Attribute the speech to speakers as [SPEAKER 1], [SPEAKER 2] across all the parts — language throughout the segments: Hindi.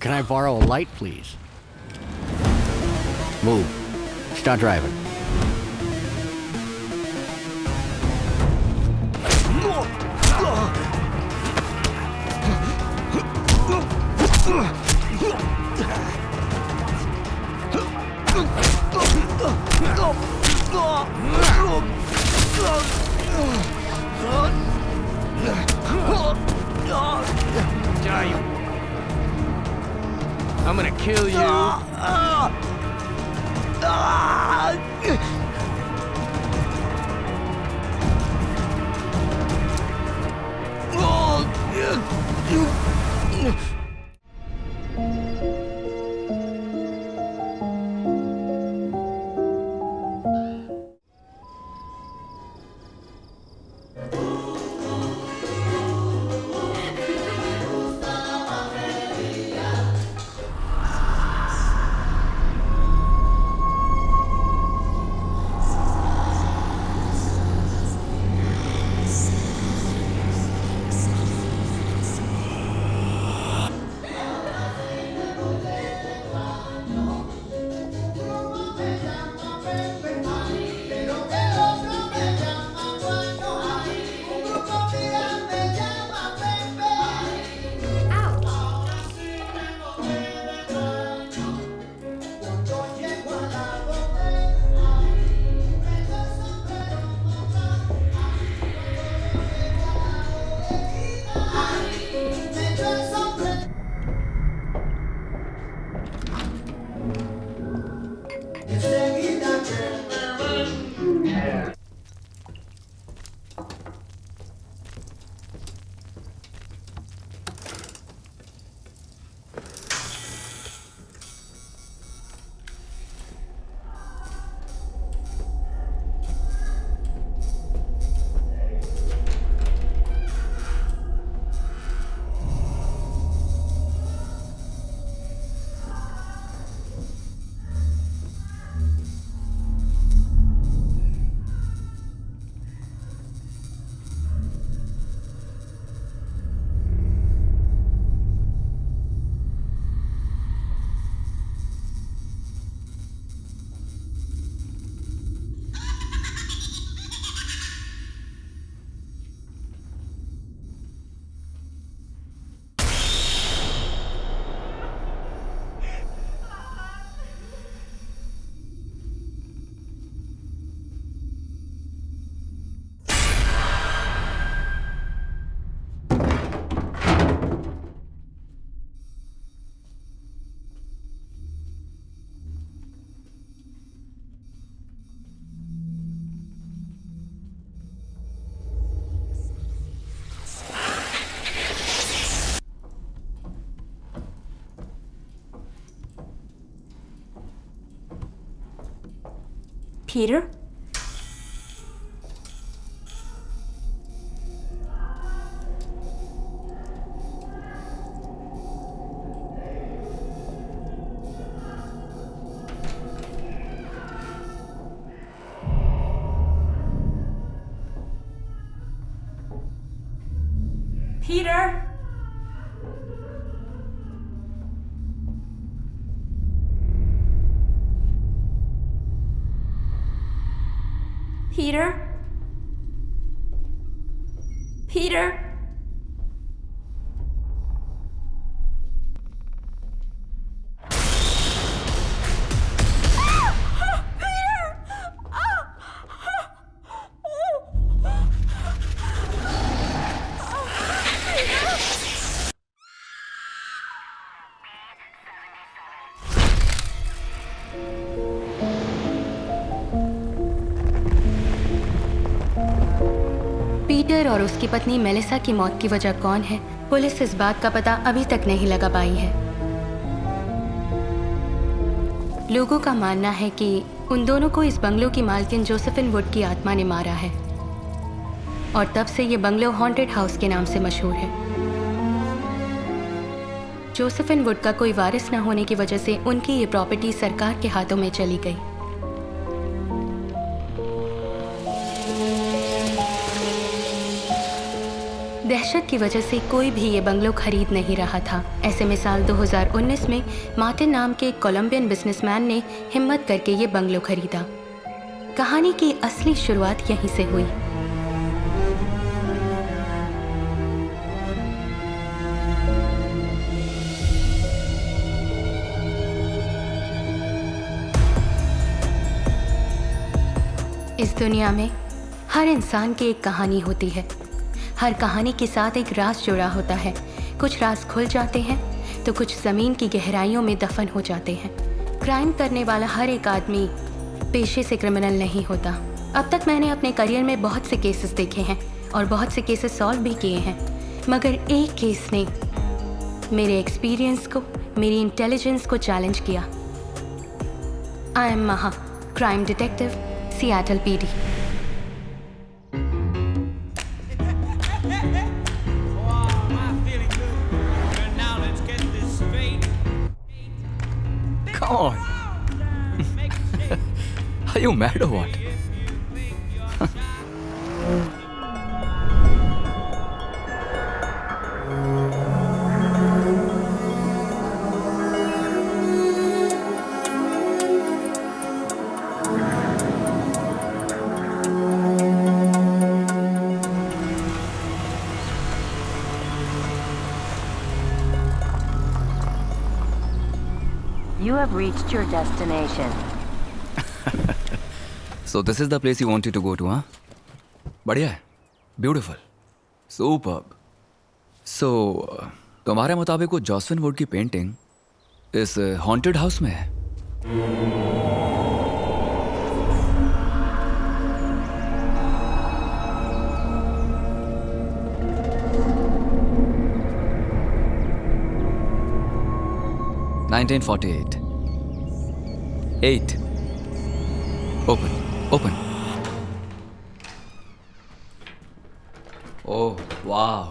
[SPEAKER 1] Can I borrow a light, please? Move. Start driving.
[SPEAKER 2] I'm gonna kill you.
[SPEAKER 3] Peter? Peter? Peter? Peter? Peter और उसकी पत्नी मेलिसा की मौत की वजह कौन है, पुलिस इस बात का पता अभी तक नहीं लगा पाई है। लोगों का मानना है कि उन दोनों को इस बंगलो की मालकिन जोसेफिन वुड की आत्मा ने मारा है और तब से ये बंगलो हॉन्टेड हाउस के नाम से मशहूर है। जोसेफिन वुड का कोई वारिस न होने की वजह से उनकी ये प्रॉपर्टी सरकार के हाथों में चली गई। दहशत की वजह से कोई भी ये बंगलो खरीद नहीं रहा था। ऐसे में साल 2019 में मार्टिन नाम के एक कोलंबियन बिजनेसमैन ने हिम्मत करके ये बंगलो खरीदा। कहानी की असली शुरुआत यहीं से हुई। इस दुनिया में हर इंसान की एक कहानी होती है। हर कहानी के साथ एक राज जुड़ा होता है। कुछ राज खुल जाते हैं तो कुछ ज़मीन की गहराइयों में दफन हो जाते हैं। क्राइम करने वाला हर एक आदमी पेशे से क्रिमिनल नहीं होता। अब तक मैंने अपने करियर में बहुत से केसेस देखे हैं और बहुत से केसेस सॉल्व भी किए हैं, मगर एक केस ने मेरे एक्सपीरियंस को, मेरी इंटेलिजेंस को चैलेंज किया। आई एम महा, crime detective, Seattle PD.
[SPEAKER 4] Come on. Are you mad or what?
[SPEAKER 5] You have reached your destination.
[SPEAKER 4] So this is the place you wanted to go to, huh? बढ़िया है, ब्यूटीफुल, सुपर्ब। So तुम्हारे मुताबिक वो जॉसविन वुड की पेंटिंग इस हॉन्टेड हाउस में है? (1948) 8. Open. Oh, wow.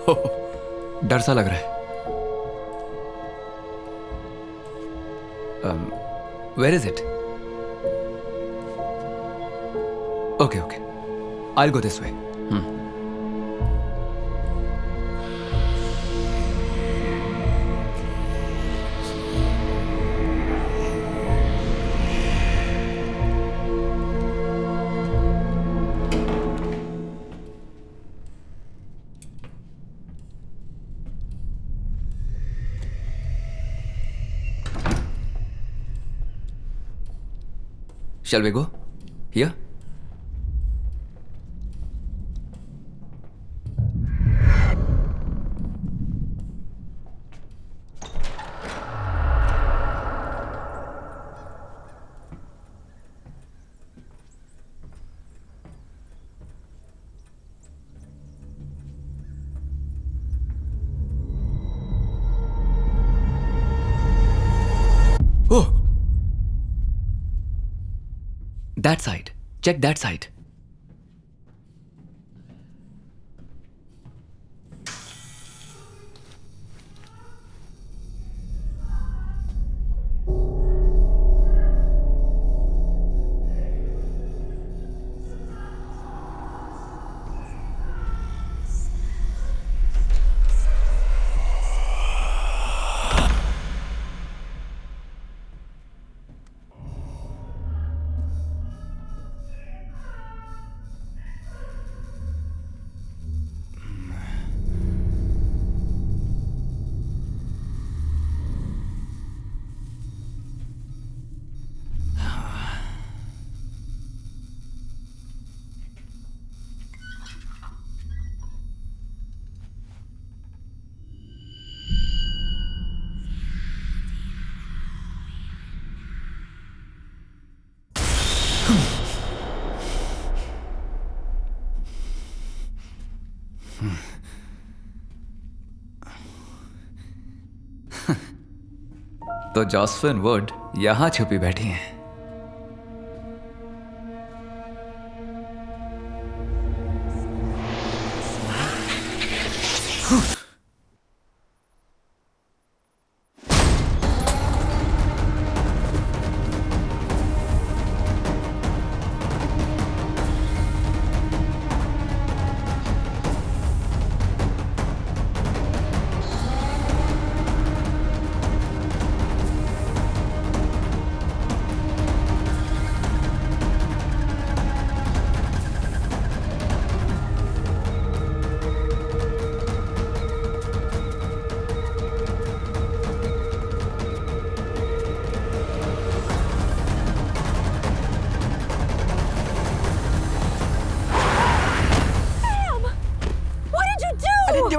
[SPEAKER 4] हो, डर सा लग रहा है। Where is it? Okay. I'll go this way. Shall we go? Here? Oh! That side. Check that side. तो जॉसविन वुड यहां छुपी बैठी हैं।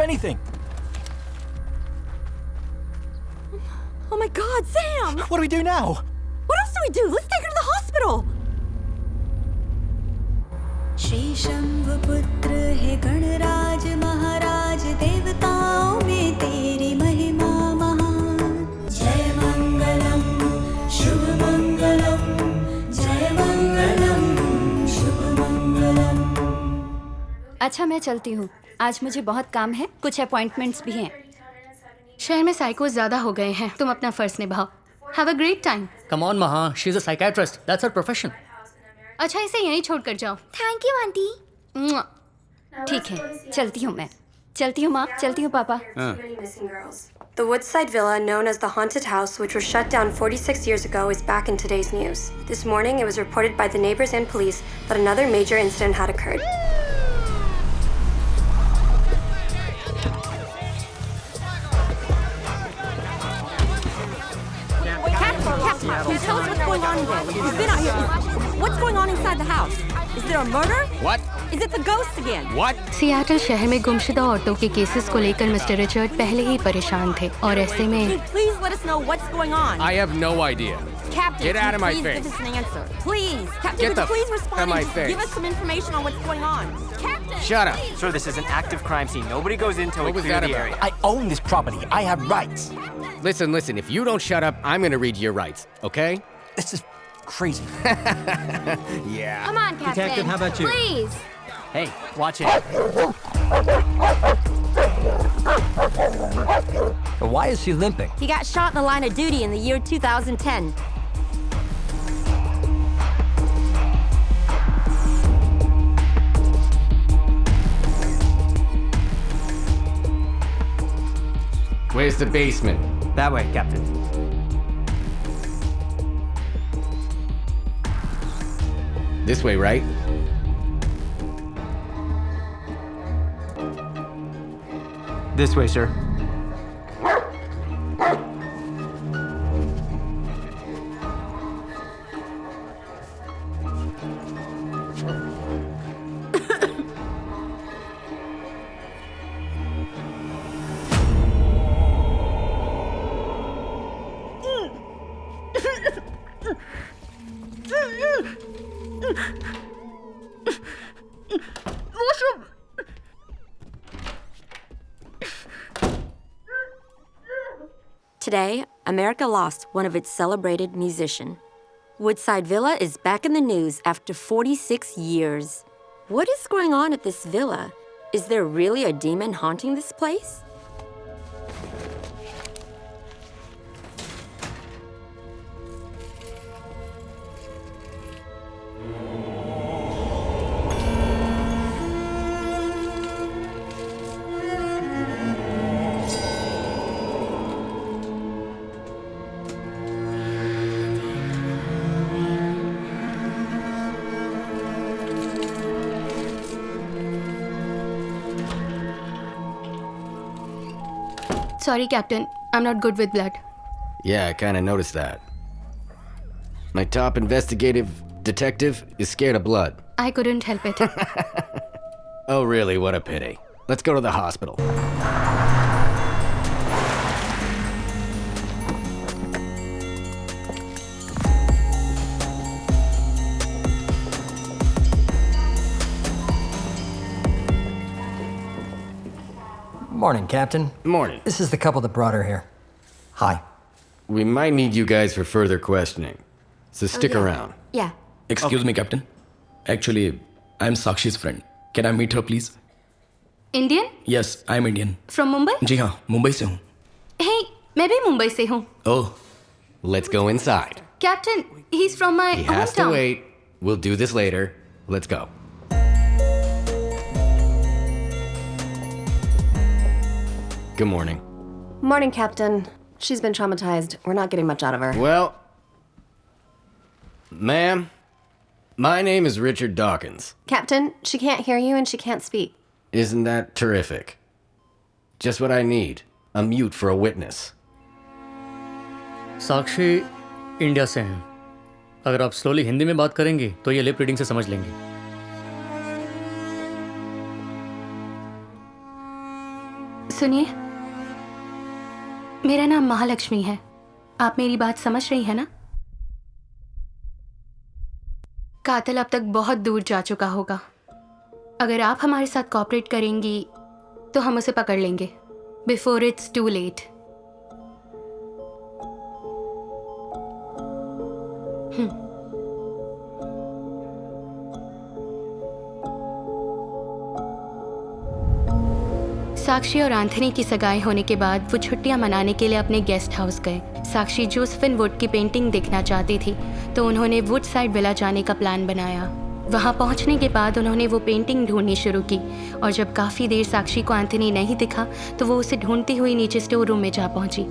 [SPEAKER 6] anything.
[SPEAKER 7] Oh my God, Sam!
[SPEAKER 6] What do we do now?
[SPEAKER 7] What else do we do? Let's take her to the hospital!
[SPEAKER 8] Shri शंभपुत्र है गणराज महाराज देवताओं में तेरी महिमा महान जय मंगलम शुभ मंगलम जय मंगलम शुभ मंगलम।
[SPEAKER 9] अच्छा मैं चलती हूँ, आज मुझे बहुत काम है, कुछ अपॉइंटमेंट्स भी हैं।
[SPEAKER 3] शहर में साइकोस ज्यादा हो गए हैं, तुम अपना फर्ज निभाओ। Have a great time.
[SPEAKER 10] Come on, Maha. She's a psychiatrist. That's her profession.
[SPEAKER 3] अच्छा इसे यहीं छोड़ कर जाओ।
[SPEAKER 9] Thank you aunty. ठीक है, चलती हूँ मैं। चलती हूँ माँ, चलती हूँ पापा।
[SPEAKER 11] The Woodside Villa, known as the Haunted House, which was shut down 46 years ago, is back in today's news. This morning, it was reported by the neighbors and police that another major incident had occurred.
[SPEAKER 7] Captain, tell us what's going on in there. We've been out here. What's going on inside the house? Is there a murder?
[SPEAKER 2] What?
[SPEAKER 7] Is it the ghost again?
[SPEAKER 2] What?
[SPEAKER 3] Seattle शहर में गुमशुदा ऑटो के केसेस को लेकर मिस्टर रिचर्ड पहले ही परेशान थे और ऐसे में
[SPEAKER 7] Please let us know what's going on.
[SPEAKER 2] I have no idea.
[SPEAKER 7] Captain,
[SPEAKER 2] Get out of my
[SPEAKER 7] please
[SPEAKER 2] face.
[SPEAKER 7] give us an answer. Please, Captain,
[SPEAKER 2] Get
[SPEAKER 7] could you
[SPEAKER 2] the
[SPEAKER 7] please
[SPEAKER 2] f-
[SPEAKER 7] respond
[SPEAKER 2] out of my
[SPEAKER 7] and just
[SPEAKER 2] face.
[SPEAKER 7] give us some information on what's going on. Captain,
[SPEAKER 2] Shut up.
[SPEAKER 6] Sir, this is an active crime scene. Nobody goes in until we
[SPEAKER 2] What was
[SPEAKER 6] clear
[SPEAKER 2] that
[SPEAKER 6] the
[SPEAKER 2] about?
[SPEAKER 6] area. I own this property. I have rights.
[SPEAKER 2] Listen, if you don't shut up, I'm gonna read your rights, okay?
[SPEAKER 6] This is crazy.
[SPEAKER 2] Yeah.
[SPEAKER 9] Come on, Captain.
[SPEAKER 6] Detective, how about you?
[SPEAKER 9] Please.
[SPEAKER 6] Hey, watch it. Why is he limping?
[SPEAKER 7] he got shot in the line of duty in the year 2010.
[SPEAKER 2] Where's the basement?
[SPEAKER 6] That way, Captain.
[SPEAKER 2] This way, right?
[SPEAKER 6] This way, sir.
[SPEAKER 7] Today, America lost one of its celebrated musicians. Woodside Villa is back in the news after 46 years. What is going on at this villa? Is there really a demon haunting this place?
[SPEAKER 3] Sorry, Captain. I'm not good with blood.
[SPEAKER 2] Yeah, I kind of noticed that. My top investigative detective is scared of blood.
[SPEAKER 3] I couldn't help it.
[SPEAKER 2] Oh, really? What a pity. Let's go to the hospital.
[SPEAKER 12] Morning, Captain.
[SPEAKER 2] Morning.
[SPEAKER 12] This is the couple that brought her here. Hi.
[SPEAKER 2] We might need you guys for further questioning, so stick around.
[SPEAKER 7] Yeah.
[SPEAKER 13] Excuse me, Captain. Actually, I'm Sakshi's friend. Can I meet her, please?
[SPEAKER 3] Indian?
[SPEAKER 13] Yes, I'm Indian.
[SPEAKER 3] From Mumbai?
[SPEAKER 13] जी हाँ, मुंबई से हूँ.
[SPEAKER 3] Hey, मैं भी मुंबई से हूँ.
[SPEAKER 2] Oh, let's go inside.
[SPEAKER 3] Captain, he's from my
[SPEAKER 2] He has to
[SPEAKER 3] hometown.
[SPEAKER 2] wait. We'll do this later. Let's go. Good morning.
[SPEAKER 11] Morning, Captain. She's been traumatized. We're not getting much out of her.
[SPEAKER 2] Well, ma'am, my name is Richard Dawkins.
[SPEAKER 11] Captain, she can't hear you and she can't speak.
[SPEAKER 2] Isn't that terrific? Just what I need. A mute for a witness.
[SPEAKER 10] Sakshi India से हैं। अगर आप स्लोली हिंदी में बात करेंगी तो ये लिप रीडिंग से समझ लेंगी।
[SPEAKER 3] सुनिए, मेरा नाम महालक्ष्मी है। आप मेरी बात समझ रही हैं ना? कातिल अब तक बहुत दूर जा चुका होगा। अगर आप हमारे साथ कोऑपरेट करेंगी तो हम उसे पकड़ लेंगे बिफोर इट्स टू लेट। साक्षी और एंथनी की सगाई होने के बाद वो छुट्टियां मनाने के लिए अपने गेस्ट हाउस गए। साक्षी जोसेफिन वुड की पेंटिंग देखना चाहती थी, तो उन्होंने वुडसाइड विला जाने का प्लान बनाया। वहां पहुंचने के बाद उन्होंने वो पेंटिंग ढूंढनी शुरू की, और जब काफ़ी देर साक्षी को एंथनी नहीं दिखा तो वो उसे ढूंढती हुई नीचे स्टोर रूम में जा पहुंची।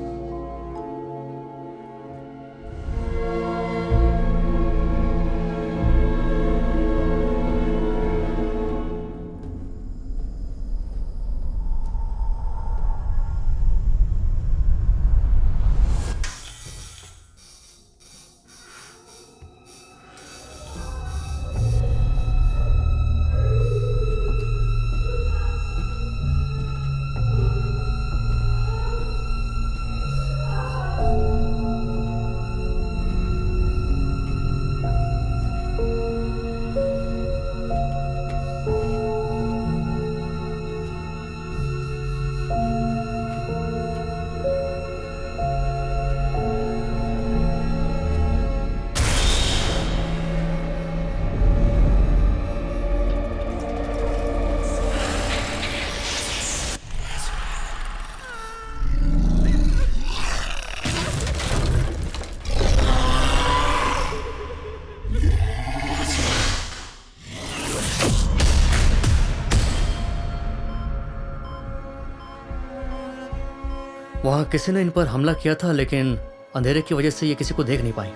[SPEAKER 10] वहां किसी ने इन पर हमला किया था, लेकिन अंधेरे की वजह से ये किसी को देख नहीं पाई।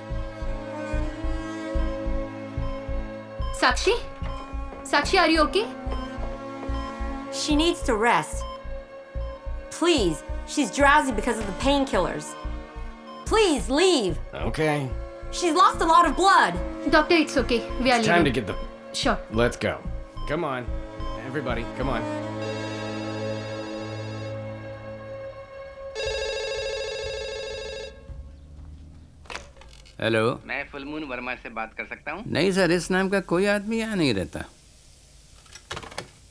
[SPEAKER 3] Sakshi, Sakshi, are you okay?
[SPEAKER 7] She needs to rest. Please, she's drowsy because of the painkillers. Please leave.
[SPEAKER 2] Okay.
[SPEAKER 7] She's lost a lot of blood.
[SPEAKER 3] Doctor, it's okay. We are
[SPEAKER 2] It's time to
[SPEAKER 3] leaving.
[SPEAKER 2] get the...
[SPEAKER 3] Sure.
[SPEAKER 2] Let's go. Come on. Everybody, come on.
[SPEAKER 14] Hello,
[SPEAKER 15] मैं फुलमून वर्मा से बात कर सकता हूँ?
[SPEAKER 14] नहीं सर, इस नाम का कोई आदमी यहाँ नहीं रहता।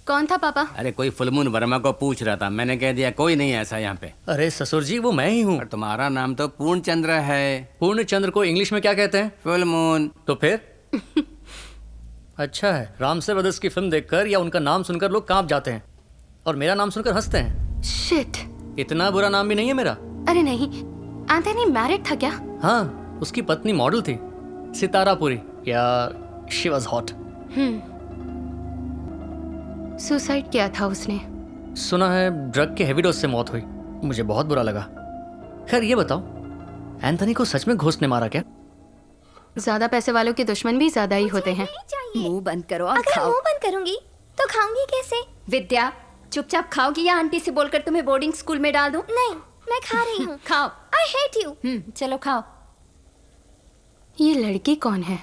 [SPEAKER 3] कौन था पापा?
[SPEAKER 14] अरे कोई फुलमून वर्मा को पूछ रहा था, मैंने कह दिया कोई नहीं ऐसा यहाँ पे।
[SPEAKER 10] अरे ससुर जी, वो मैं ही हूँ।
[SPEAKER 14] और तुम्हारा नाम तो पूर्णचंद्र है।
[SPEAKER 10] पूर्णचंद्र को इंग्लिश में क्या कहते हैं?
[SPEAKER 14] फुलमून।
[SPEAKER 10] तो फिर अच्छा है, रामसे ब्रदर्स की फिल्म देखकर या उनका नाम सुनकर लोग कांप जाते हैं, और मेरा नाम सुनकर हंसते हैं।
[SPEAKER 3] शिट,
[SPEAKER 10] इतना बुरा नाम भी नहीं है मेरा।
[SPEAKER 3] अरे नहीं, एंथनी मैरिड था क्या?
[SPEAKER 10] हाँ, उसकी पत्नी मॉडल थी, सितारापुरी, या शी वाज हॉट।
[SPEAKER 3] सुसाइड किया था उसने।
[SPEAKER 10] सुना है ड्रग के हेवी डोज से मौत हुई। मुझे बहुत बुरा लगा। खैर ये बताओ, एंथनी को सच में घोस्ट ने मारा क्या?
[SPEAKER 3] ज्यादा पैसे वालों के दुश्मन भी ज्यादा ही होते हैं।
[SPEAKER 9] मुंह बंद करो और
[SPEAKER 16] अगर
[SPEAKER 9] खाओ।
[SPEAKER 16] मुंह बंद करूंगी तो खाऊंगी कैसे?
[SPEAKER 9] विद्या, चुपचाप खाओगी या आंटी से बोलकर तुम्हें बोर्डिंग स्कूल में डाल दूं?
[SPEAKER 16] नहीं, मैं खा रही हूँ।
[SPEAKER 9] खाओ।
[SPEAKER 16] I hate you.
[SPEAKER 9] चलो खाओ।
[SPEAKER 3] ये लड़की कौन है?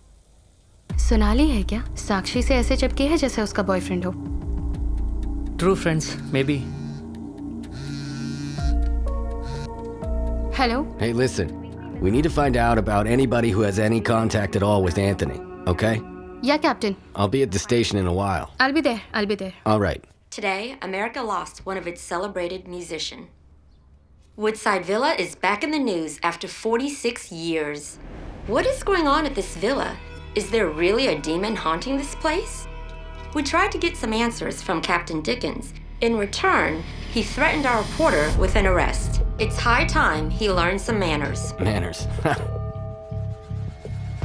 [SPEAKER 3] सोनाली है क्या? साक्षी से ऐसे चिपकी है जैसे उसका बॉयफ्रेंड हो।
[SPEAKER 10] True friends, may be.
[SPEAKER 3] Hello.
[SPEAKER 2] Hey, listen. We need to find out about anybody who has any contact at all with Anthony, okay?
[SPEAKER 3] Yeah, Captain.
[SPEAKER 2] I'll be at the station in a while.
[SPEAKER 3] I'll be there. I'll be there.
[SPEAKER 2] All right.
[SPEAKER 7] Today, America lost one of its celebrated musicians. Woodside Villa is back in the news after 46 years. What is going on at this villa? Is there really a demon haunting this place? We tried to get some answers from Captain Dickens. In return, he threatened our reporter with an arrest. It's high time he learned some manners.
[SPEAKER 2] Manners.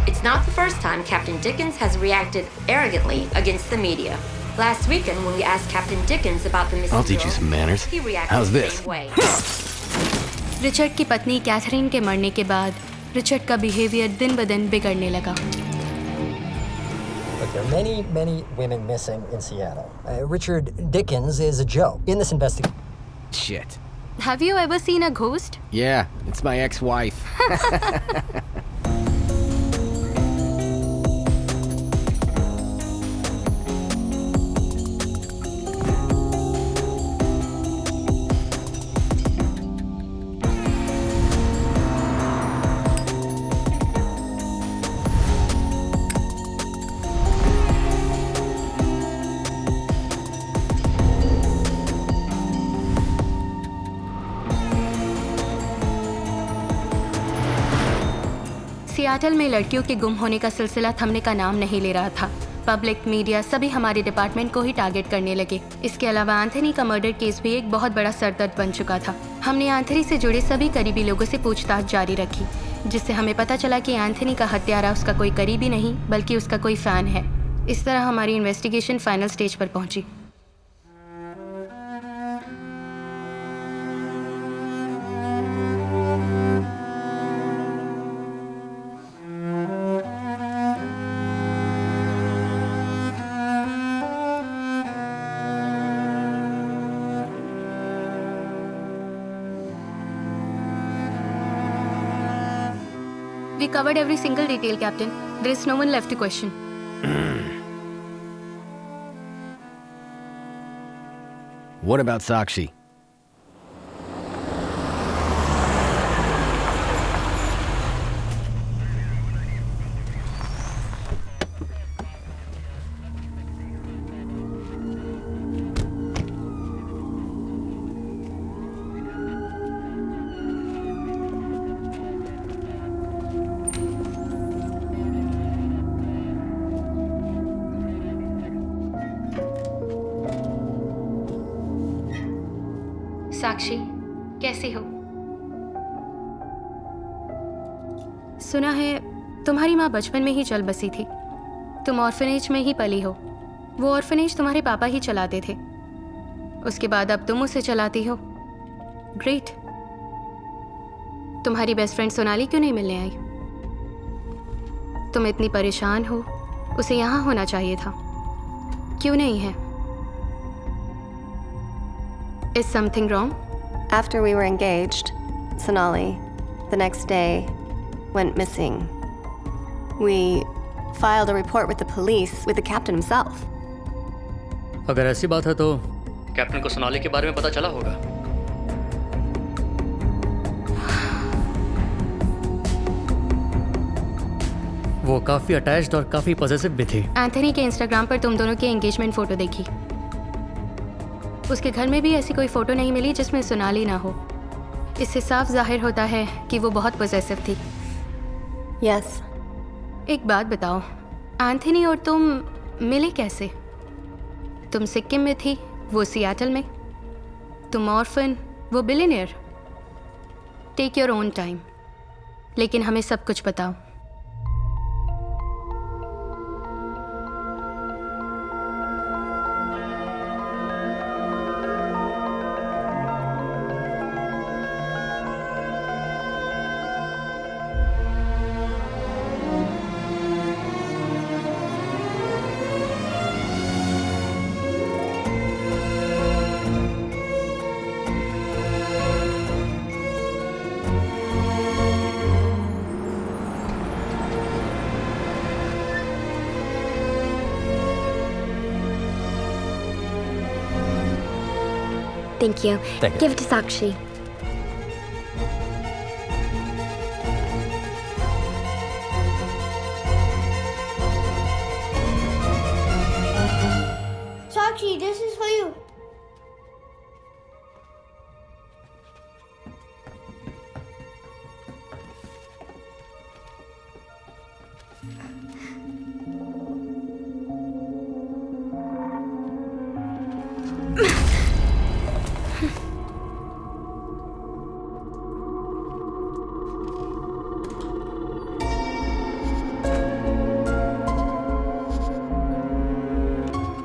[SPEAKER 7] It's not the first time Captain Dickens has reacted arrogantly against the media. Last weekend, when we asked Captain Dickens about the missing
[SPEAKER 2] I'll teach you
[SPEAKER 7] girl,
[SPEAKER 2] some manners.
[SPEAKER 7] he reacted
[SPEAKER 2] How's
[SPEAKER 7] the
[SPEAKER 2] this?
[SPEAKER 7] same way.
[SPEAKER 3] Richard की पत्नी कैथरीन के मरने के बाद रिचर्ड का बिहेवियर दिन ब दिन बिगड़ने लगा।
[SPEAKER 12] Look, there are many, many women missing in Seattle. Richard Dickens is a joke in this investigation.
[SPEAKER 2] Shit.
[SPEAKER 3] Have you ever seen a ghost?
[SPEAKER 2] Yeah, it's my ex-wife.
[SPEAKER 3] Seattle में लड़कियों के गुम होने का सिलसिला थमने का नाम नहीं ले रहा था। पब्लिक, मीडिया सभी हमारे डिपार्टमेंट को ही टारगेट करने लगे। इसके अलावा एंथनी का मर्डर केस भी एक बहुत बड़ा सरदर्द बन चुका था। हमने एंथनी से जुड़े सभी करीबी लोगों से पूछताछ जारी रखी, जिससे हमें पता चला कि एंथनी का हत्यारा उसका कोई करीबी नहीं बल्कि उसका कोई फ़ैन है। इस तरह हमारी इन्वेस्टिगेशन फाइनल स्टेज पर पहुंची। We covered every single detail, Captain. There is no one left to question.
[SPEAKER 1] What about Sakshi?
[SPEAKER 3] साक्षी, कैसी हो? सुना है तुम्हारी माँ बचपन में ही चल बसी थी। तुम ऑर्फनेज में ही पली हो। वो ऑर्फनेज तुम्हारे पापा ही चलाते थे। उसके बाद अब तुम उसे चलाती हो। ग्रेट। तुम्हारी बेस्ट फ्रेंड सोनाली क्यों नहीं मिलने आई? तुम इतनी परेशान हो, उसे यहाँ होना चाहिए था। क्यों नहीं है? Is something wrong?
[SPEAKER 17] After we were engaged, Sonali, the next day, went missing. We filed a report with the police, with the captain himself.
[SPEAKER 10] अगर ऐसी बात है तो कैप्टन को सोनाली के बारे में पता चला होगा। वो काफी अटैच्ड और काफी पॉजिटिव भी थी।
[SPEAKER 3] एंथनी के इंस्टाग्राम पर तुम दोनों की एंगेजमेंट फोटो देखी। उसके घर में भी ऐसी कोई फोटो नहीं मिली जिसमें सोनाली ना हो। इससे साफ जाहिर होता है कि वो बहुत पॉसेसिव थी।
[SPEAKER 17] Yes.
[SPEAKER 3] एक बात बताओ, एंथनी और तुम मिले कैसे? तुम सिक्किम में थी, वो सियाटल में। तुम ऑर्फन, वो billionaire. Take your own time, लेकिन हमें सब कुछ बताओ।
[SPEAKER 16] Thank you.
[SPEAKER 6] Thank you.
[SPEAKER 16] Give it to Sakshi.
[SPEAKER 18] Sakshi, this is for you.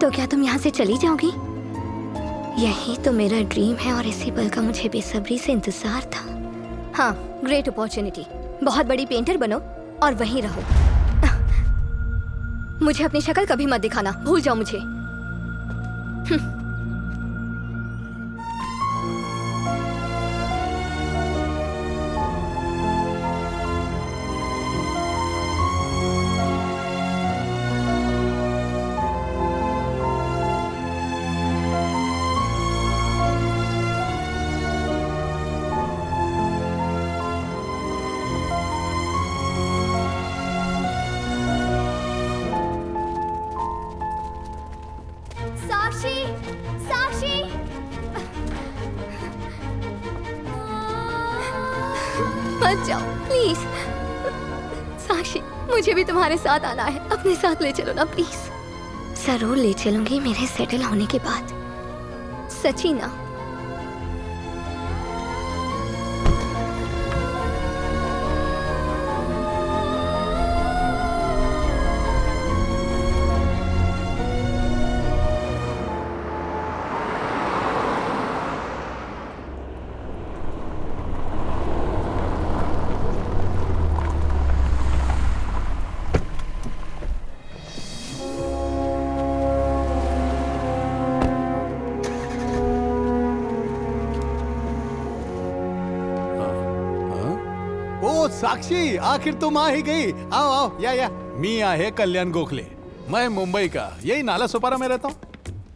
[SPEAKER 16] तो क्या तुम यहाँ से चली जाओगी? यही तो मेरा ड्रीम है और इसी पल का मुझे बेसब्री से इंतजार था। हाँ, ग्रेट अपॉर्चुनिटी। बहुत बड़ी पेंटर बनो और वहीं रहो। मुझे अपनी शक्ल कभी मत दिखाना, भूल जाओ मुझे। साक्षी, साक्षी, मत जाओ प्लीज। साक्षी, मुझे भी तुम्हारे साथ आना है। अपने साथ ले चलो ना प्लीज। जरूर ले चलूंगी मेरे सेटल होने के बाद। सच्ची ना?
[SPEAKER 19] साक्षी, आखिर तुम आ ही गई। आओ आओ, या मी आहे कल्याण गोखले। मैं मुंबई का यही नाला सोपारा में रहता हूँ।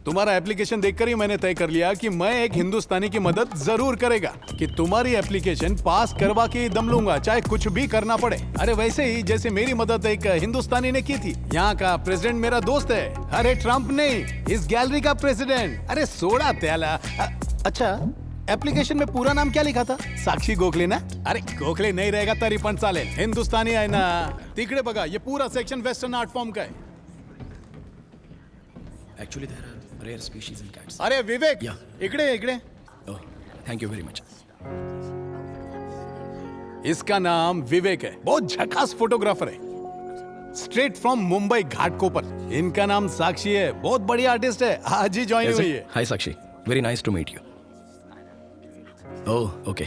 [SPEAKER 19] तुम्हारा एप्लीकेशन देखकर ही मैंने तय कर लिया कि मैं एक हिंदुस्तानी की मदद जरूर करेगा कि तुम्हारी एप्लीकेशन पास करवा के ही दम लूंगा, चाहे कुछ भी करना पड़े। अरे वैसे ही जैसे मेरी मदद एक हिंदुस्तानी ने की थी। यहाँ का प्रेसिडेंट मेरा दोस्त है। अरे ट्रम्प नहीं, इस गैलरी का प्रेसिडेंट। अरे सोडा त्याला। अच्छा, एप्लीकेशन में पूरा नाम क्या लिखा था? साक्षी गोखले ना? अरे गोखले नहीं रहेगा तरी पण चालेल, हिंदुस्तानी आहे ना। तिकडे बघा, ये पूरा सेक्शन वेस्टर्न आर्ट फॉर्म का है।
[SPEAKER 13] Actually, there are rare species in cats.
[SPEAKER 19] अरे विवेक, इकडे इकडे।
[SPEAKER 13] Oh, thank you very much.
[SPEAKER 19] इसका नाम विवेक है, बहुत झकास फोटोग्राफर है। Straight from Mumbai Ghatkopar. इनका नाम साक्षी है, बहुत बड़ी आर्टिस्ट है, आज ही ज्वाइन हुई है।
[SPEAKER 13] Hi Sakshi, very nice to meet you. Oh, okay.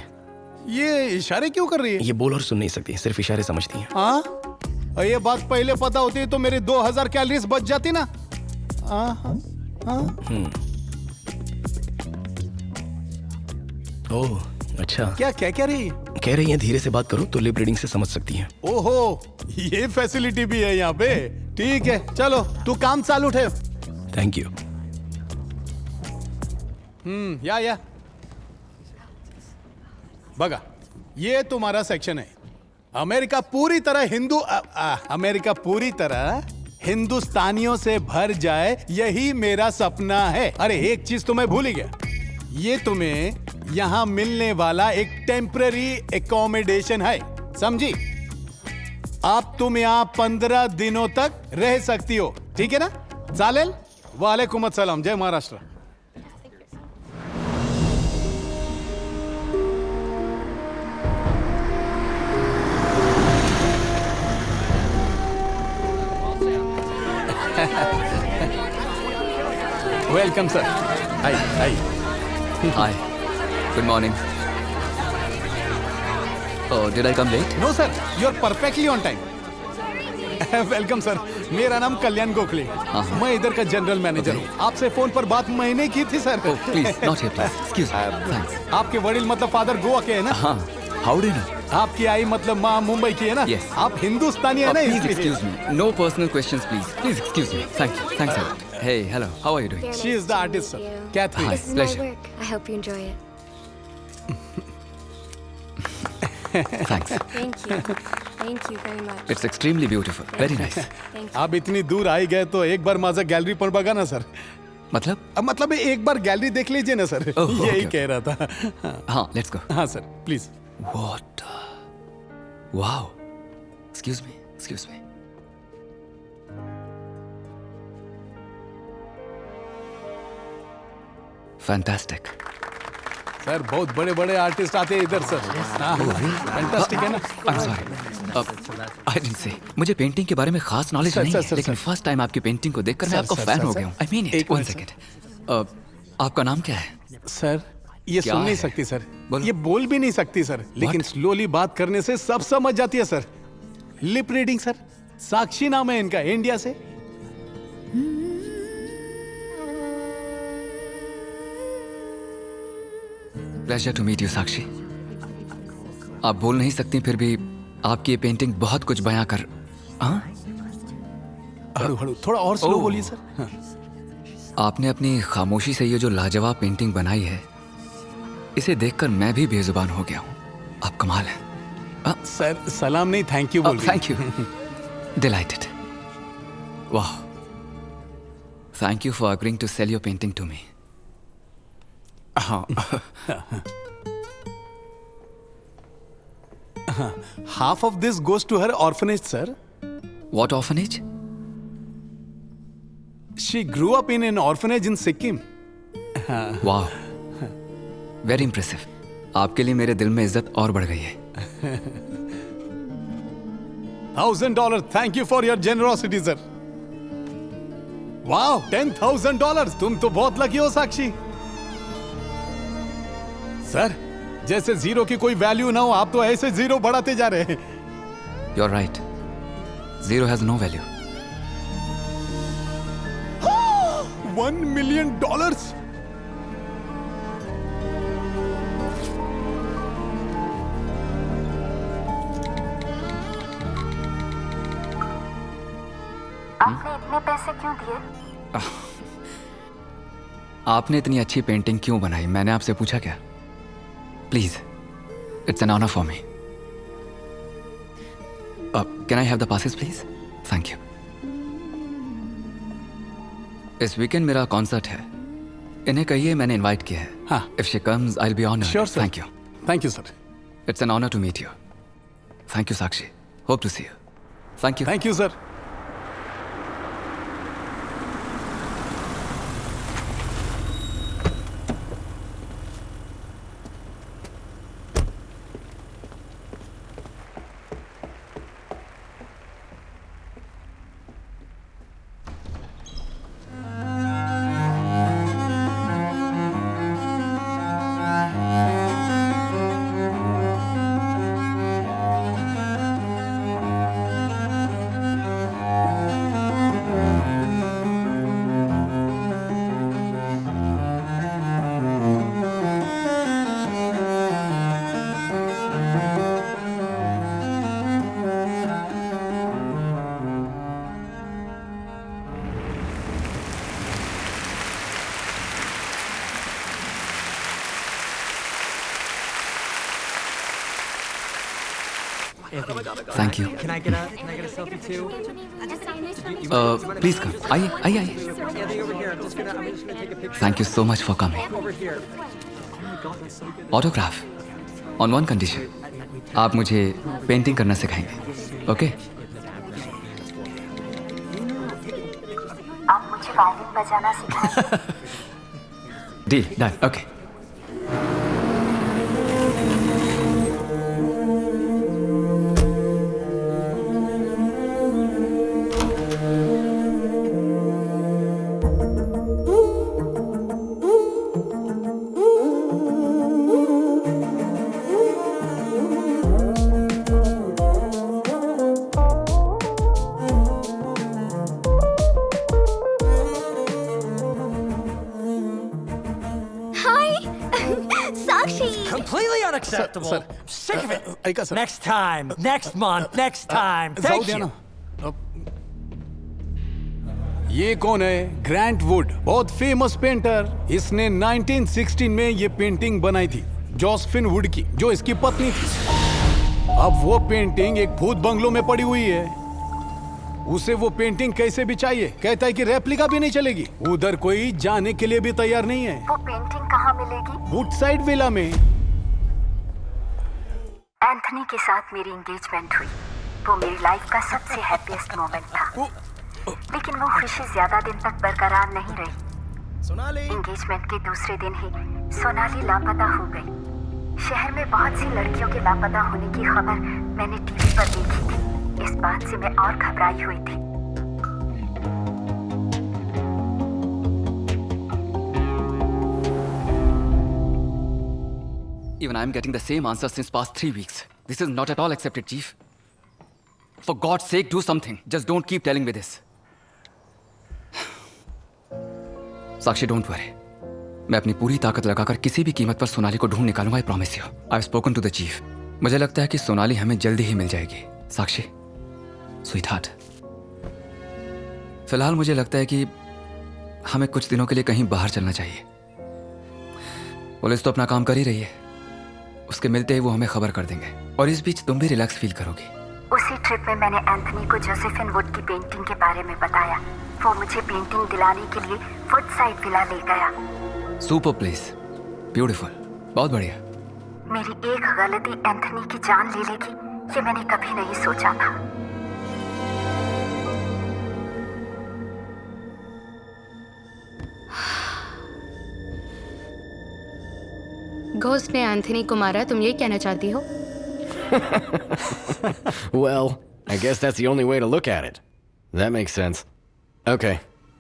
[SPEAKER 19] ये इशारे क्यों कर रही है?
[SPEAKER 13] ये बोल और सुन नहीं सकती, सिर्फ इशारे समझती हैं।
[SPEAKER 19] हाँ, ये बात पहले पता होती तो मेरी 2000 कैलोरीज बच जाती ना।
[SPEAKER 13] ओह, अच्छा।
[SPEAKER 19] क्या क्या कह रही?
[SPEAKER 13] कह रही हैं धीरे से बात करो तो लिप रीडिंग से समझ सकती हैं।
[SPEAKER 19] ओहो, ये फैसिलिटी भी है यहाँ पे। ठीक है, चलो तू काम चालू ठेव।
[SPEAKER 13] Thank you.
[SPEAKER 19] या बघा, ये तुम्हारा सेक्शन है। अमेरिका पूरी तरह हिंदुस्तानियों से भर जाए, यही मेरा सपना है। अरे एक चीज तो मैं भूल ही गया, ये तुम्हें यहाँ मिलने वाला एक टेम्पररी एकोमोडेशन है, समझी? अब तुम यहाँ 15 दिनों तक रह सकती हो, ठीक है ना? चालेल? वालेकुम अस्सलाम, जय Maharashtra. Welcome, sir. Hi.
[SPEAKER 4] Hi. Good morning. Oh, did I come late?
[SPEAKER 19] No, sir. You're perfectly on time. Welcome sir, मेरा नाम कल्याण गोखले। मैं इधर का जनरल मैनेजर हूँ। आपसे फोन पर बात मैंने की थी sir.
[SPEAKER 4] Please not here please, excuse me, thanks.
[SPEAKER 19] आपके वडील मतलब फादर गोवा के है ना?
[SPEAKER 4] हाँ, हाउ डू यू नो?
[SPEAKER 19] आपकी आई मतलब माँ मुंबई की है ना?
[SPEAKER 4] Yes.
[SPEAKER 19] आप हिंदुस्तानी है ना?
[SPEAKER 4] Please excuse me, no personal questions please, please excuse me, thank you, thanks a lot. Hey, hello, how are you doing?
[SPEAKER 19] She is the artist, sir. Catherine.
[SPEAKER 4] Hi,
[SPEAKER 16] This is
[SPEAKER 4] pleasure.
[SPEAKER 16] my work. I hope you enjoy it.
[SPEAKER 4] Thanks.
[SPEAKER 16] Thank you very much.
[SPEAKER 4] It's extremely beautiful, very nice.
[SPEAKER 19] आप इतनी दूर आई गए तो एक बार माझा गैलरी पर बघा ना सर। मतलब एक बार गैलरी देख लीजिए ना सर। यही कह रहा था।
[SPEAKER 4] हाँ, let's go.
[SPEAKER 19] हाँ sir, please.
[SPEAKER 4] What? Wow. Excuse me. Fantastic.
[SPEAKER 19] Sir बहुत बड़े बड़े आर्टिस्ट आते हैं इधर सर। फैंटास्टिक है ना?
[SPEAKER 4] I'm sorry. I didn't say. मुझे पेंटिंग के बारे में खास नॉलेज नहीं है, लेकिन फर्स्ट टाइम आपकी पेंटिंग को देखकर मैं आपका फैन हो गया हूँ। I mean it. One second. आपका नाम क्या है?
[SPEAKER 19] सर ये सुन नहीं सकती सर, ये बोल भी नहीं सकती सर, लेकिन स्लोली बात करने से सब समझ जाती है sir. Lip reading sir. Sakshi नाम है इनका, इंडिया से।
[SPEAKER 4] Pleasure to meet you Sakshi. आप बोल नहीं सकती, फिर भी आपकी ये पेंटिंग बहुत कुछ बयां कर।
[SPEAKER 19] हड़ू थोड़ा और स्लो बोलिए सर।
[SPEAKER 4] आपने अपनी खामोशी से ये जो लाजवाब पेंटिंग बनाई है, इसे देखकर मैं भी बेजुबान हो गया हूँ। आप कमाल हैं।
[SPEAKER 19] सर सलाम नहीं, थैंक यू बोल।
[SPEAKER 4] Thank you. डिलाइटेड। वाह। Thank you for agreeing to sell your painting to me. हाँ।
[SPEAKER 19] Half of this goes to her orphanage, sir.
[SPEAKER 4] What orphanage?
[SPEAKER 19] She grew up in an orphanage in Sikkim.
[SPEAKER 4] Wow. Very impressive. आपके लिए मेरे दिल में इज्जत और बढ़ गई है.
[SPEAKER 19] $1,000. Thank you for your generosity, sir. Wow, $10,000. तुम तो बहुत लकी हो साक्षी. सर, जैसे जीरो की कोई वैल्यू ना हो, आप तो ऐसे जीरो बढ़ाते जा रहे हैं.
[SPEAKER 4] You're right. Zero has no value.
[SPEAKER 19] $1 million.
[SPEAKER 5] आपने इतने पैसे क्यों दिए?
[SPEAKER 4] आपने इतनी अच्छी पेंटिंग क्यों बनाई? मैंने आपसे पूछा क्या? Please, it's an honour for me. Can I have the passes please? Thank you. इस वीकेंड मेरा कॉन्सर्ट है. इन्हें कहिए मैंने इनवाइट किया है.
[SPEAKER 19] हाँ.
[SPEAKER 4] If she comes I will be honoured.
[SPEAKER 19] Sure sir.
[SPEAKER 4] Thank you.
[SPEAKER 19] Thank you sir.
[SPEAKER 4] It's an honour to meet you. Thank you Sakshi. Hope to see you. Thank you.
[SPEAKER 19] Thank you sir.
[SPEAKER 4] Thank you.
[SPEAKER 6] Can I get a selfie too?
[SPEAKER 4] Please come. आइए आइए आइए. Thank you so much for coming. Autograph. On one condition. आप मुझे पेंटिंग करना सिखाएंगे. Okay?
[SPEAKER 5] आप मुझे वायलिन बजाना सिखाएंगे.
[SPEAKER 4] Deal. Done. Okay.
[SPEAKER 6] Completely unacceptable.
[SPEAKER 19] Sir,
[SPEAKER 6] I'm sick of it.
[SPEAKER 19] ऐका sir.
[SPEAKER 6] Next time. Next month. Next time.
[SPEAKER 19] जाओ
[SPEAKER 6] Thank
[SPEAKER 19] दिया
[SPEAKER 6] you.
[SPEAKER 19] ना. ये कौन है? Grant would. बहुत फेमस पेंटर. इसने 1916 में ये पेंटिंग बनाई थी जोसेफिन वुड की, जो इसकी पत्नी थी. अब वो पेंटिंग एक भूत बंगलों में पड़ी हुई है. उसे वो पेंटिंग कैसे भी चाहिए. कहता है कि रेप्लिका भी नहीं चलेगी. उधर कोई जाने के लिए भी तैयार नहीं है.
[SPEAKER 5] वो पेंटिंग कहाँ मिलेगी?
[SPEAKER 19] वुडसाइड विला में.
[SPEAKER 5] एंथनी के साथ मेरी एंगेजमेंट हुई. वो मेरी लाइफ का सबसे हैप्पीएस्ट मोमेंट था. लेकिन वो खुशी ज्यादा दिन तक बरकरार नहीं रही. एंगेजमेंट के दूसरे दिन ही सोनाली लापता हो गई. शहर में बहुत सी लड़कियों के लापता होने की खबर मैंने टीवी पर देखी थी. इस बात से मैं और घबराई हुई थी.
[SPEAKER 4] Even I am getting the same answer since past 3 weeks. This is not at all accepted, Chief. For God's sake, do something. Just don't keep telling me this. Sakshi, don't worry. मैं अपनी पूरी ताकत लगाकर किसी भी कीमत पर सोनाली को ढूंढ निकालूंगा. I promise you. I've spoken to the chief. मुझे लगता है कि सोनाली हमें जल्दी ही मिल जाएगी. साक्षी, स्वीटहार्ट. फिलहाल मुझे लगता है कि हमें कुछ दिनों के लिए कहीं बाहर चलना चाहिए. पुलिस तो अपना काम कर ही रही है. उसके मिलते ही वो हमें खबर कर देंगे. और इस बीच तुम भी रिलैक्स फील करोगी.
[SPEAKER 5] उसी ट्रिप में मैंने एंथनी को जोसेफिन वुड की पेंटिंग के बारे में बताया. वो मुझे पेंटिंग दिलाने के लिए वुडसाइड विला ले गया.
[SPEAKER 4] Super place. ब्यूटीफुल. बहुत बढ़िया.
[SPEAKER 5] मेरी एक गलती एंथनी की जान ले लेगी, ये मैंने कभी नहीं सोचा था।
[SPEAKER 3] घोस्ट ने एंथनी को मारा, तुम ये कहना चाहती हो?
[SPEAKER 2] Well, I guess that's the only way to look at it. That makes sense. Okay,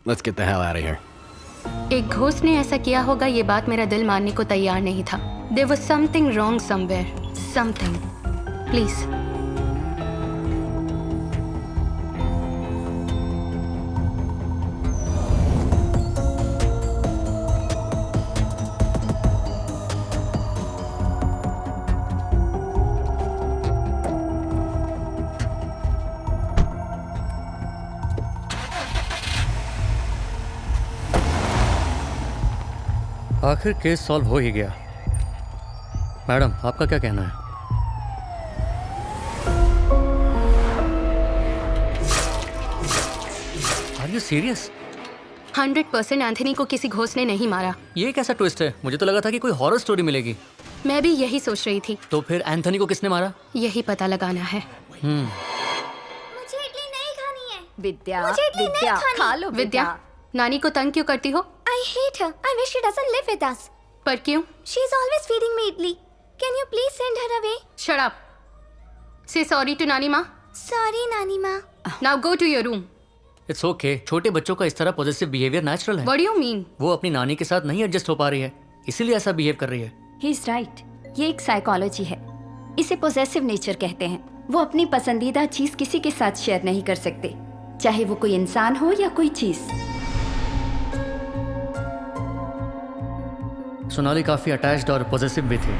[SPEAKER 2] let's get the hell out of here.
[SPEAKER 3] एक घोस्ट ने ऐसा किया होगा, ये बात मेरा दिल मानने को तैयार नहीं था। There was something wrong somewhere. Something. Please.
[SPEAKER 10] आखिर केस सॉल्व हो ही गया। मैडम, आपका क्या कहना है? Are you serious?
[SPEAKER 3] 100% एंथनी को किसी घोस्ट ने नहीं मारा।
[SPEAKER 10] ये कैसा ट्विस्ट है? मुझे तो लगा था कि कोई हॉरर स्टोरी मिलेगी।
[SPEAKER 3] मैं भी यही सोच रही थी।
[SPEAKER 10] तो फिर एंथनी को किसने मारा?
[SPEAKER 3] यही पता लगाना है।
[SPEAKER 16] मुझे इडली नहीं खानी है।
[SPEAKER 9] विद्या,
[SPEAKER 16] मुझे इडली नहीं
[SPEAKER 9] विद्या,
[SPEAKER 16] खानी।
[SPEAKER 9] खा लो
[SPEAKER 3] विद्या, नानी को तंग क्यों करती हो?
[SPEAKER 16] I hate her. I wish she doesn't live with us.
[SPEAKER 3] पर क्यों?
[SPEAKER 16] She is always feeding me idli. Can you please send her away?
[SPEAKER 3] Shut up. Say sorry to नानी माँ.
[SPEAKER 16] Sorry, नानी माँ.
[SPEAKER 3] Now go to your room.
[SPEAKER 10] It's okay. छोटे बच्चों का इस तरह पॉजिटिव बिहेवियर नेचुरल है।
[SPEAKER 3] What do you mean?
[SPEAKER 10] वो अपनी नानी के साथ नहीं एडजस्ट हो पा रही है, इसीलिए ऐसा बिहेव कर रही है।
[SPEAKER 9] He is right. ये एक साइकोलॉजी है, इसे पोजेसिव नेचर कहते हैं। वो अपनी पसंदीदा चीज किसी के साथ शेयर नहीं कर सकते, चाहे वो कोई इंसान हो या कोई चीज।
[SPEAKER 10] सोनाली काफी अटैच्ड और पॉजिटिव भी थी।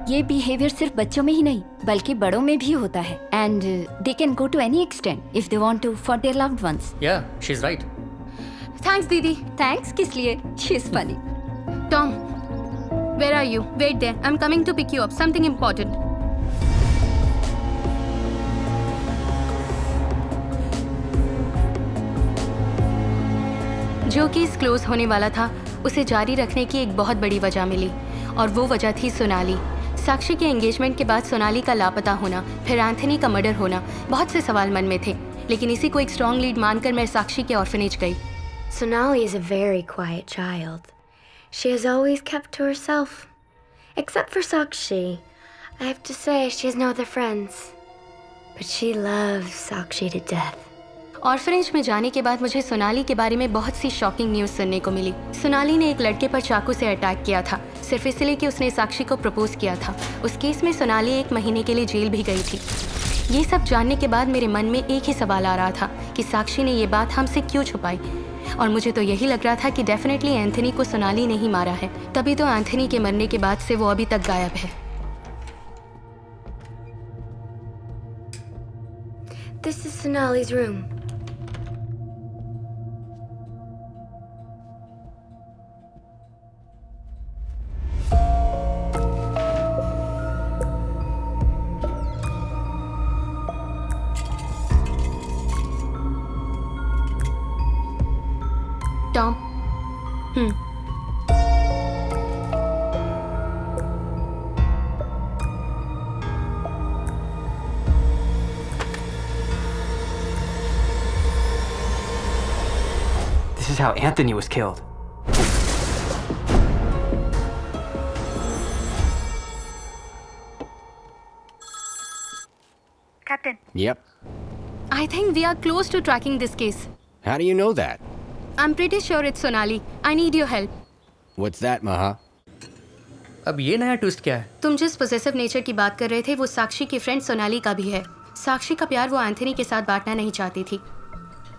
[SPEAKER 9] ये बिहेवियर सिर्फ बच्चों में ही नहीं बल्कि बड़ों में भी होता है, and they can go to any extent if they want to for their loved ones.
[SPEAKER 10] Yeah, she is right.
[SPEAKER 3] Thanks दीदी।
[SPEAKER 9] थैंक्स किस लिए? She is funny.
[SPEAKER 3] Tom, where are you? Wait there. I'm coming to pick you up. Something important. जो केस क्लोज होने वाला था, उसे जारी रखने की एक बहुत बड़ी वजह मिली, और वो वजह थी सोनाली। साक्षी के एंगेजमेंट के बाद सोनाली का लापता होना, फिर एंथनी का मर्डर होना, बहुत से सवाल मन में थे, लेकिन इसी को एक स्ट्रॉन्ग लीड मानकर मैं साक्षी के ऑर्फनेज गई।
[SPEAKER 11] Sonali is a very quiet child. She has always kept to herself. Except for Sakshi. I have to say, she has no other friends. But she loves Sakshi to death.
[SPEAKER 3] Orphanage में जाने के बाद मुझे सोनाली के बारे में बहुत सी शॉकिंग न्यूज़ सुनने को मिली। सोनाली ने एक लड़के पर चाकू से अटैक किया था, सिर्फ इसलिए कि उसने साक्षी को प्रपोज किया था। उस केस में सोनाली 1 महीने के लिए जेल भी गई थी। ये सब जानने के बाद मेरे मन में एक ही सवाल आ रहा था कि साक्षी ने ये बात हमसे क्यों छुपाई, और मुझे तो यही लग रहा था कि डेफिनेटली एंथनी को सोनाली ने ही मारा है। तभी तो एंथनी के मरने के बाद से वो अभी तक गायब है।
[SPEAKER 11] This is Sonali's room.
[SPEAKER 3] Tom,
[SPEAKER 6] This is how Anthony was killed.
[SPEAKER 5] Captain.
[SPEAKER 2] Yep.
[SPEAKER 3] I think we are close to tracking this case.
[SPEAKER 2] How do you know that?
[SPEAKER 3] I'm pretty sure it's Sonali. I need your help.
[SPEAKER 2] What's that, Maha?
[SPEAKER 10] अब ये नया ट्विस्ट क्या है?
[SPEAKER 3] तुम जिस पोसेसिव नेचर की बात कर रहे थे, वो साक्षी की फ्रेंड सोनाली का भी है। साक्षी का प्यार वो एंथनी के साथ बांटना नहीं चाहती थी,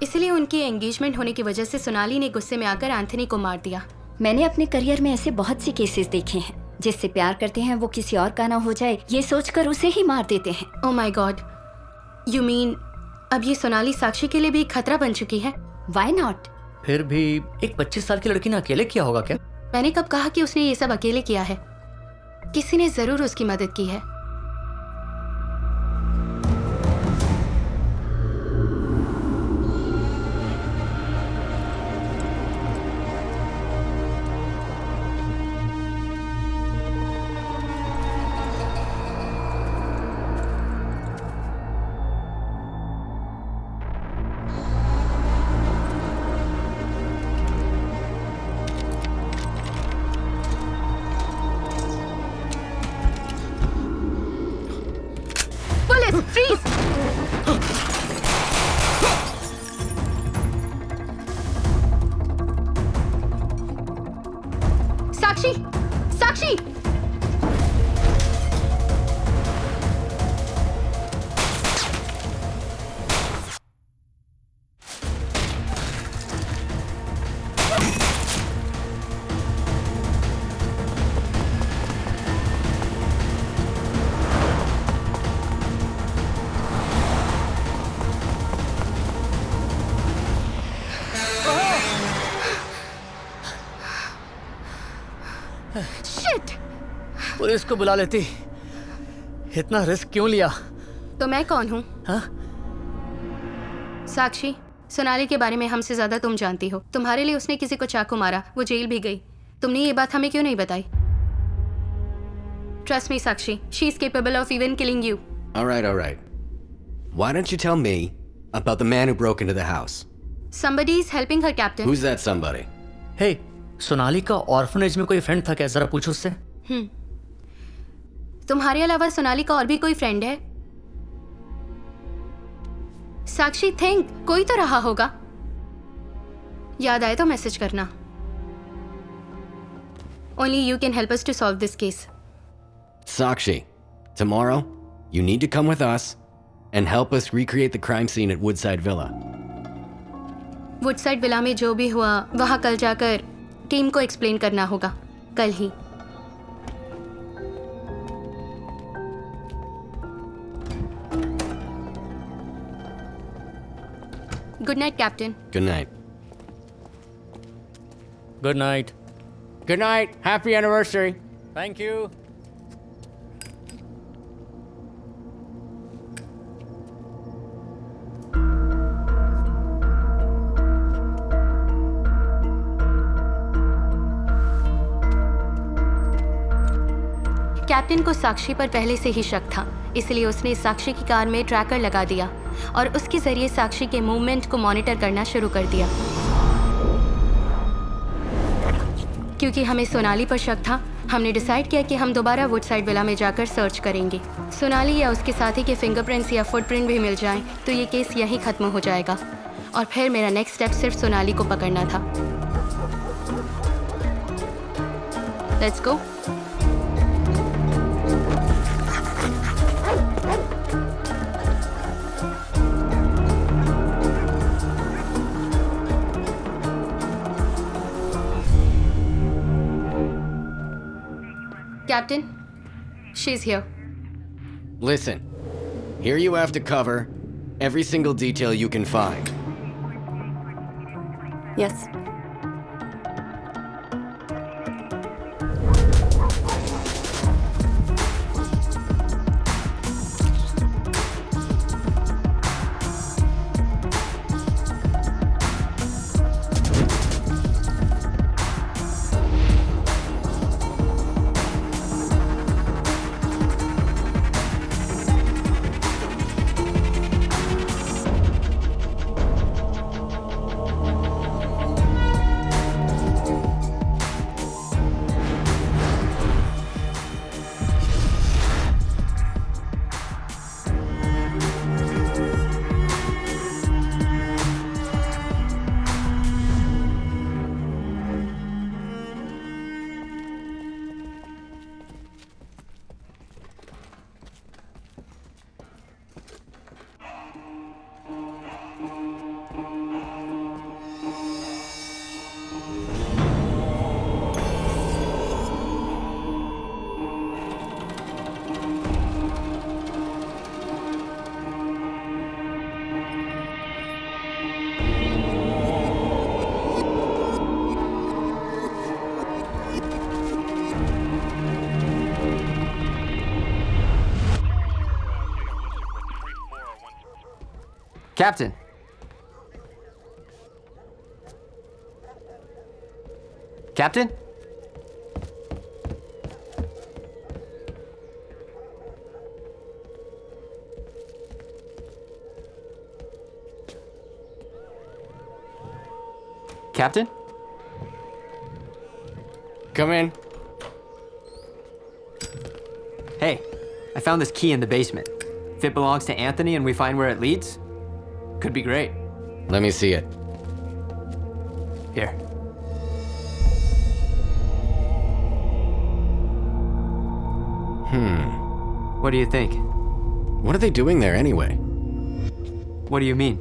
[SPEAKER 3] इसलिए उनकी एंगेजमेंट होने की वजह से सोनाली ने गुस्से में आकर एंथनी को मार दिया।
[SPEAKER 9] मैंने अपने करियर में ऐसे बहुत सी केसेस देखे हैं, जिससे प्यार करते हैं वो किसी और का ना हो जाए, ये सोचकर उसे ही मार देते हैं।
[SPEAKER 3] Oh my God, you mean अब ये सोनाली साक्षी के लिए भी खतरा बन चुकी है?
[SPEAKER 9] Why not?
[SPEAKER 10] फिर भी एक 25 साल की लड़की ने अकेले किया होगा क्या?
[SPEAKER 3] मैंने कब कहा कि उसने ये सब अकेले किया है? किसी ने जरूर उसकी मदद की है। साक्षी, साक्षी!
[SPEAKER 10] पुलिस को बुला लेती। इतना रिस्क क्यों लिया?
[SPEAKER 3] तो मैं कौन हूँ?
[SPEAKER 10] हाँ?
[SPEAKER 3] साक्षी, सोनाली के बारे में हमसे ज्यादा तुम जानती हो। तुम्हारे लिए उसने किसी को चाकू मारा, वो जेल भी गई। तुमने ये बात हमें क्यों नहीं बताई? Trust me, Sakshi. She is capable of even killing you.
[SPEAKER 2] All right. Why don't you tell me about the man who broke into the house?
[SPEAKER 3] Somebody is helping her, Captain.
[SPEAKER 2] Who's that somebody?
[SPEAKER 10] Hey, Sonali का ऑर्फनेज में कोई फ्रेंड था क्या? जरा पूछो उससे।
[SPEAKER 3] तुम्हारे अलावा सोनाली का और भी कोई फ्रेंड है? साक्षी, थिंक, कोई तो रहा होगा। याद आए तो मैसेज करना। Only you can help us to solve this case.
[SPEAKER 2] Sakshi, tomorrow, you need to come with us and help us recreate the crime scene at Woodside Villa.
[SPEAKER 3] Woodside Villa में जो भी हुआ, वहाँ कल जाकर टीम को एक्सप्लेन करना होगा। कल ही। Good night, Captain.
[SPEAKER 2] Good night.
[SPEAKER 10] Good night.
[SPEAKER 2] Good night. Happy anniversary.
[SPEAKER 10] Thank you.
[SPEAKER 3] Captain को साक्षी पर पहले से ही शक था, इसलिए उसने साक्षी की कार में ट्रैकर लगा दिया और उसके जरिए साक्षी के मूवमेंट को मॉनिटर करना शुरू कर दिया। क्योंकि हमें सोनाली पर शक था, हमने डिसाइड किया कि हम दोबारा वुडसाइड विला में जाकर सर्च करेंगे। सोनाली या उसके साथी के फिंगरप्रिंट्स या फुटप्रिंट भी मिल जाएं, तो ये केस यहीं खत्म हो जाएगा। और फिर मेरा नेक्स्ट स्टेप सिर्फ सोनाली को पकड़ना था। Let's go. Captain, she's here.
[SPEAKER 2] Listen, here you have to cover every single detail you can find.
[SPEAKER 17] Yes.
[SPEAKER 6] Captain. Captain? Captain?
[SPEAKER 2] Come in.
[SPEAKER 6] Hey, I found this key in the basement. If it belongs to Anthony and we find where it leads, could be great.
[SPEAKER 2] Let me see it.
[SPEAKER 6] Here. What do you think?
[SPEAKER 2] What are they doing there anyway?
[SPEAKER 6] What do you mean?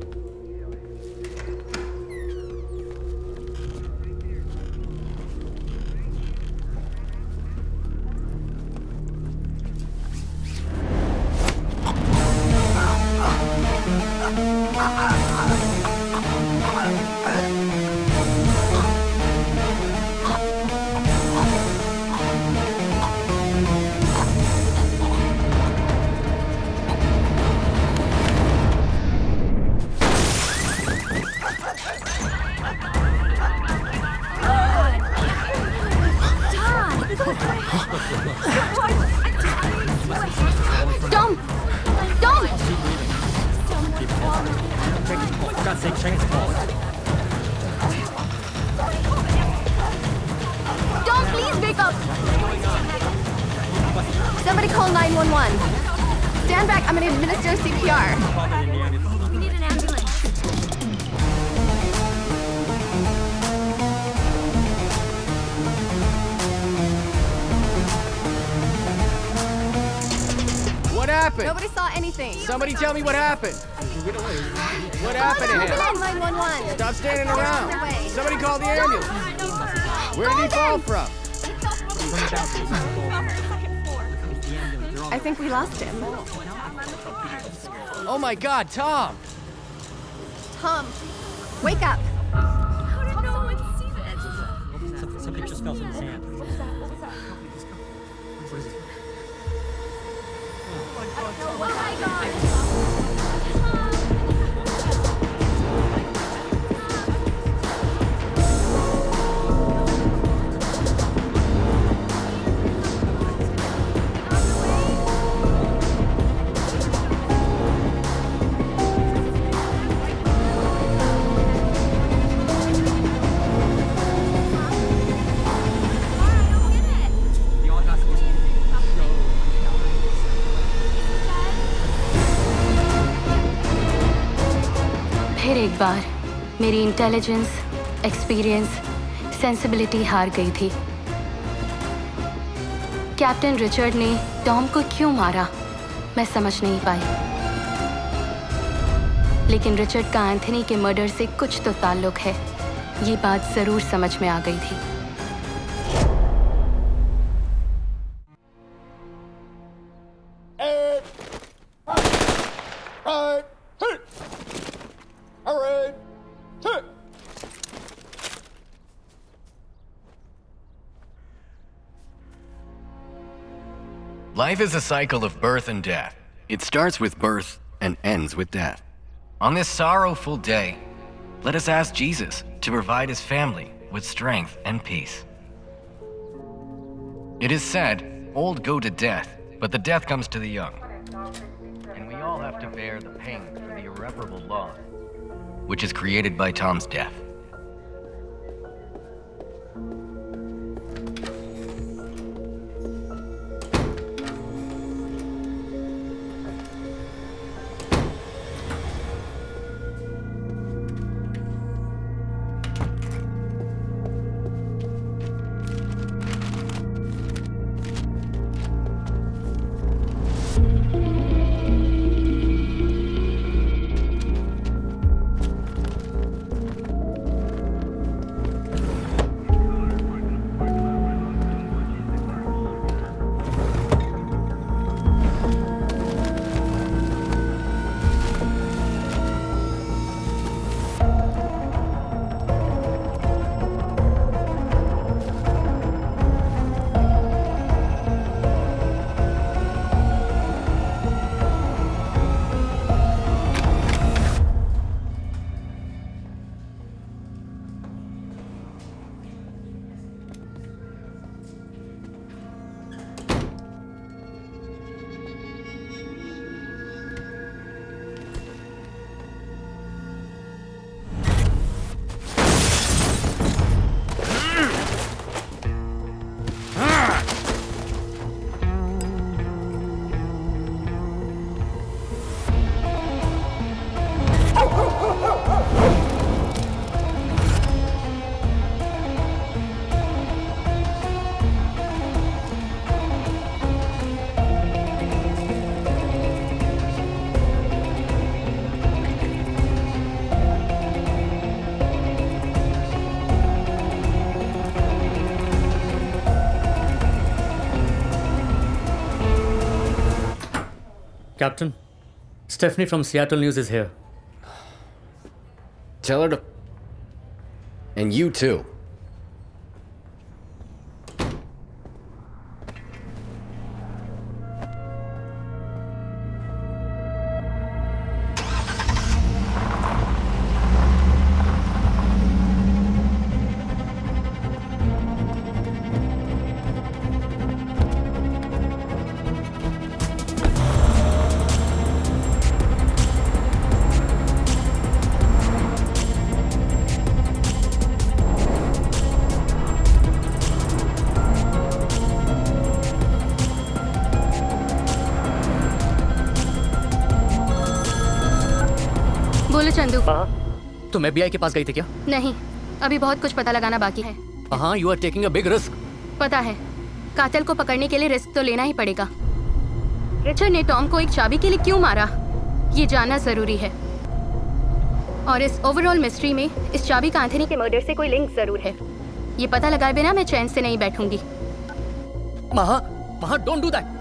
[SPEAKER 16] Tom! Tom! Tom, please wake up! Somebody call 911. Stand back, I'm gonna administer CPR. We need an ambulance.
[SPEAKER 2] What happened?
[SPEAKER 16] Nobody saw anything.
[SPEAKER 2] Somebody tell me what happened. What happened to him?
[SPEAKER 16] Ambulance 911.
[SPEAKER 2] Stop standing around. Somebody call the ambulance. Where did he fall from?
[SPEAKER 17] I think we lost him.
[SPEAKER 2] Oh my God, Tom!
[SPEAKER 16] Tom, wake up.
[SPEAKER 8] How did no one see this?
[SPEAKER 10] Something just fell from his hand.
[SPEAKER 8] Oh my God!
[SPEAKER 3] फिर एक बार मेरी इंटेलिजेंस, एक्सपीरियंस, सेंसिबिलिटी हार गई थी। कैप्टन रिचर्ड ने टॉम को क्यों मारा मैं समझ नहीं पाई, लेकिन रिचर्ड का एंथनी के मर्डर से कुछ तो ताल्लुक है, ये बात जरूर समझ में आ गई थी।
[SPEAKER 1] Life is a cycle of birth and death. It starts with birth and ends with death. On this sorrowful day, let us ask Jesus to provide his family with strength and peace. It is said, old go to death, but the death comes to the young. And we all have to bear the pain for the irreparable loss, which is created by Tom's death.
[SPEAKER 10] Captain, Stephanie from Seattle News is here.
[SPEAKER 2] Tell her to. And you too.
[SPEAKER 3] बोलो चंदू।
[SPEAKER 10] तुम FBI के पास गई थी क्या?
[SPEAKER 3] नहीं, अभी बहुत कुछ पता लगाना बाकी है।
[SPEAKER 10] हाँ, you are taking a big risk.
[SPEAKER 3] पता है, कातिल को पकड़ने के लिए रिस्क तो लेना ही पड़ेगा। रिचर्ड ने टॉम को एक चाबी के लिए क्यों मारा, ये जानना जरूरी है। और इस ओवरऑल मिस्ट्री में इस चाबी का एंथनी के मर्डर से कोई लिंक जरूर है। ये पता लगाए बिना मैं चैन से नहीं बैठूंगी।
[SPEAKER 10] महा, don't do that.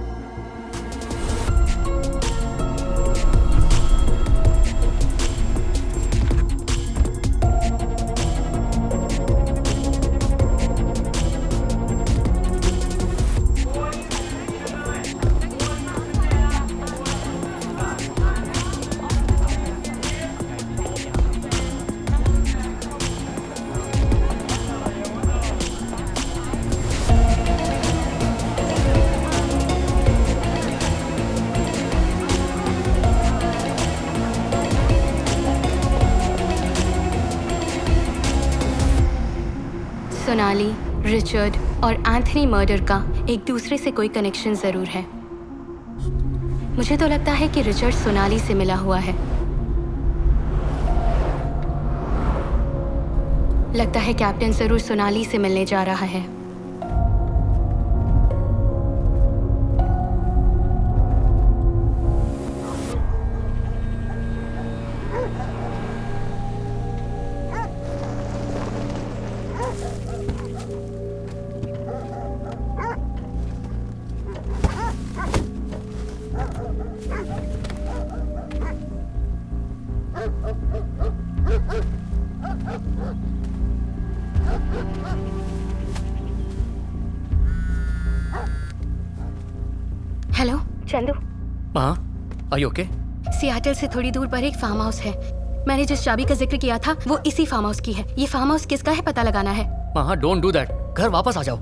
[SPEAKER 3] Sonali, Richard और एंथनी मर्डर का एक दूसरे से कोई कनेक्शन जरूर है। मुझे तो लगता है कि रिचर्ड सोनाली से मिला हुआ है। लगता है कैप्टन जरूर सोनाली से मिलने जा रहा है। Hello Chandu.
[SPEAKER 10] Are you okay?
[SPEAKER 3] Seattle से थोड़ी दूर पर एक फार्म हाउस है। मैंने जिस चाबी का जिक्र किया था वो इसी फार्म हाउस की है। ये फार्म हाउस किसका है पता लगाना है।
[SPEAKER 10] महा, डोंट डू दैट। घर वापस आ जाओ।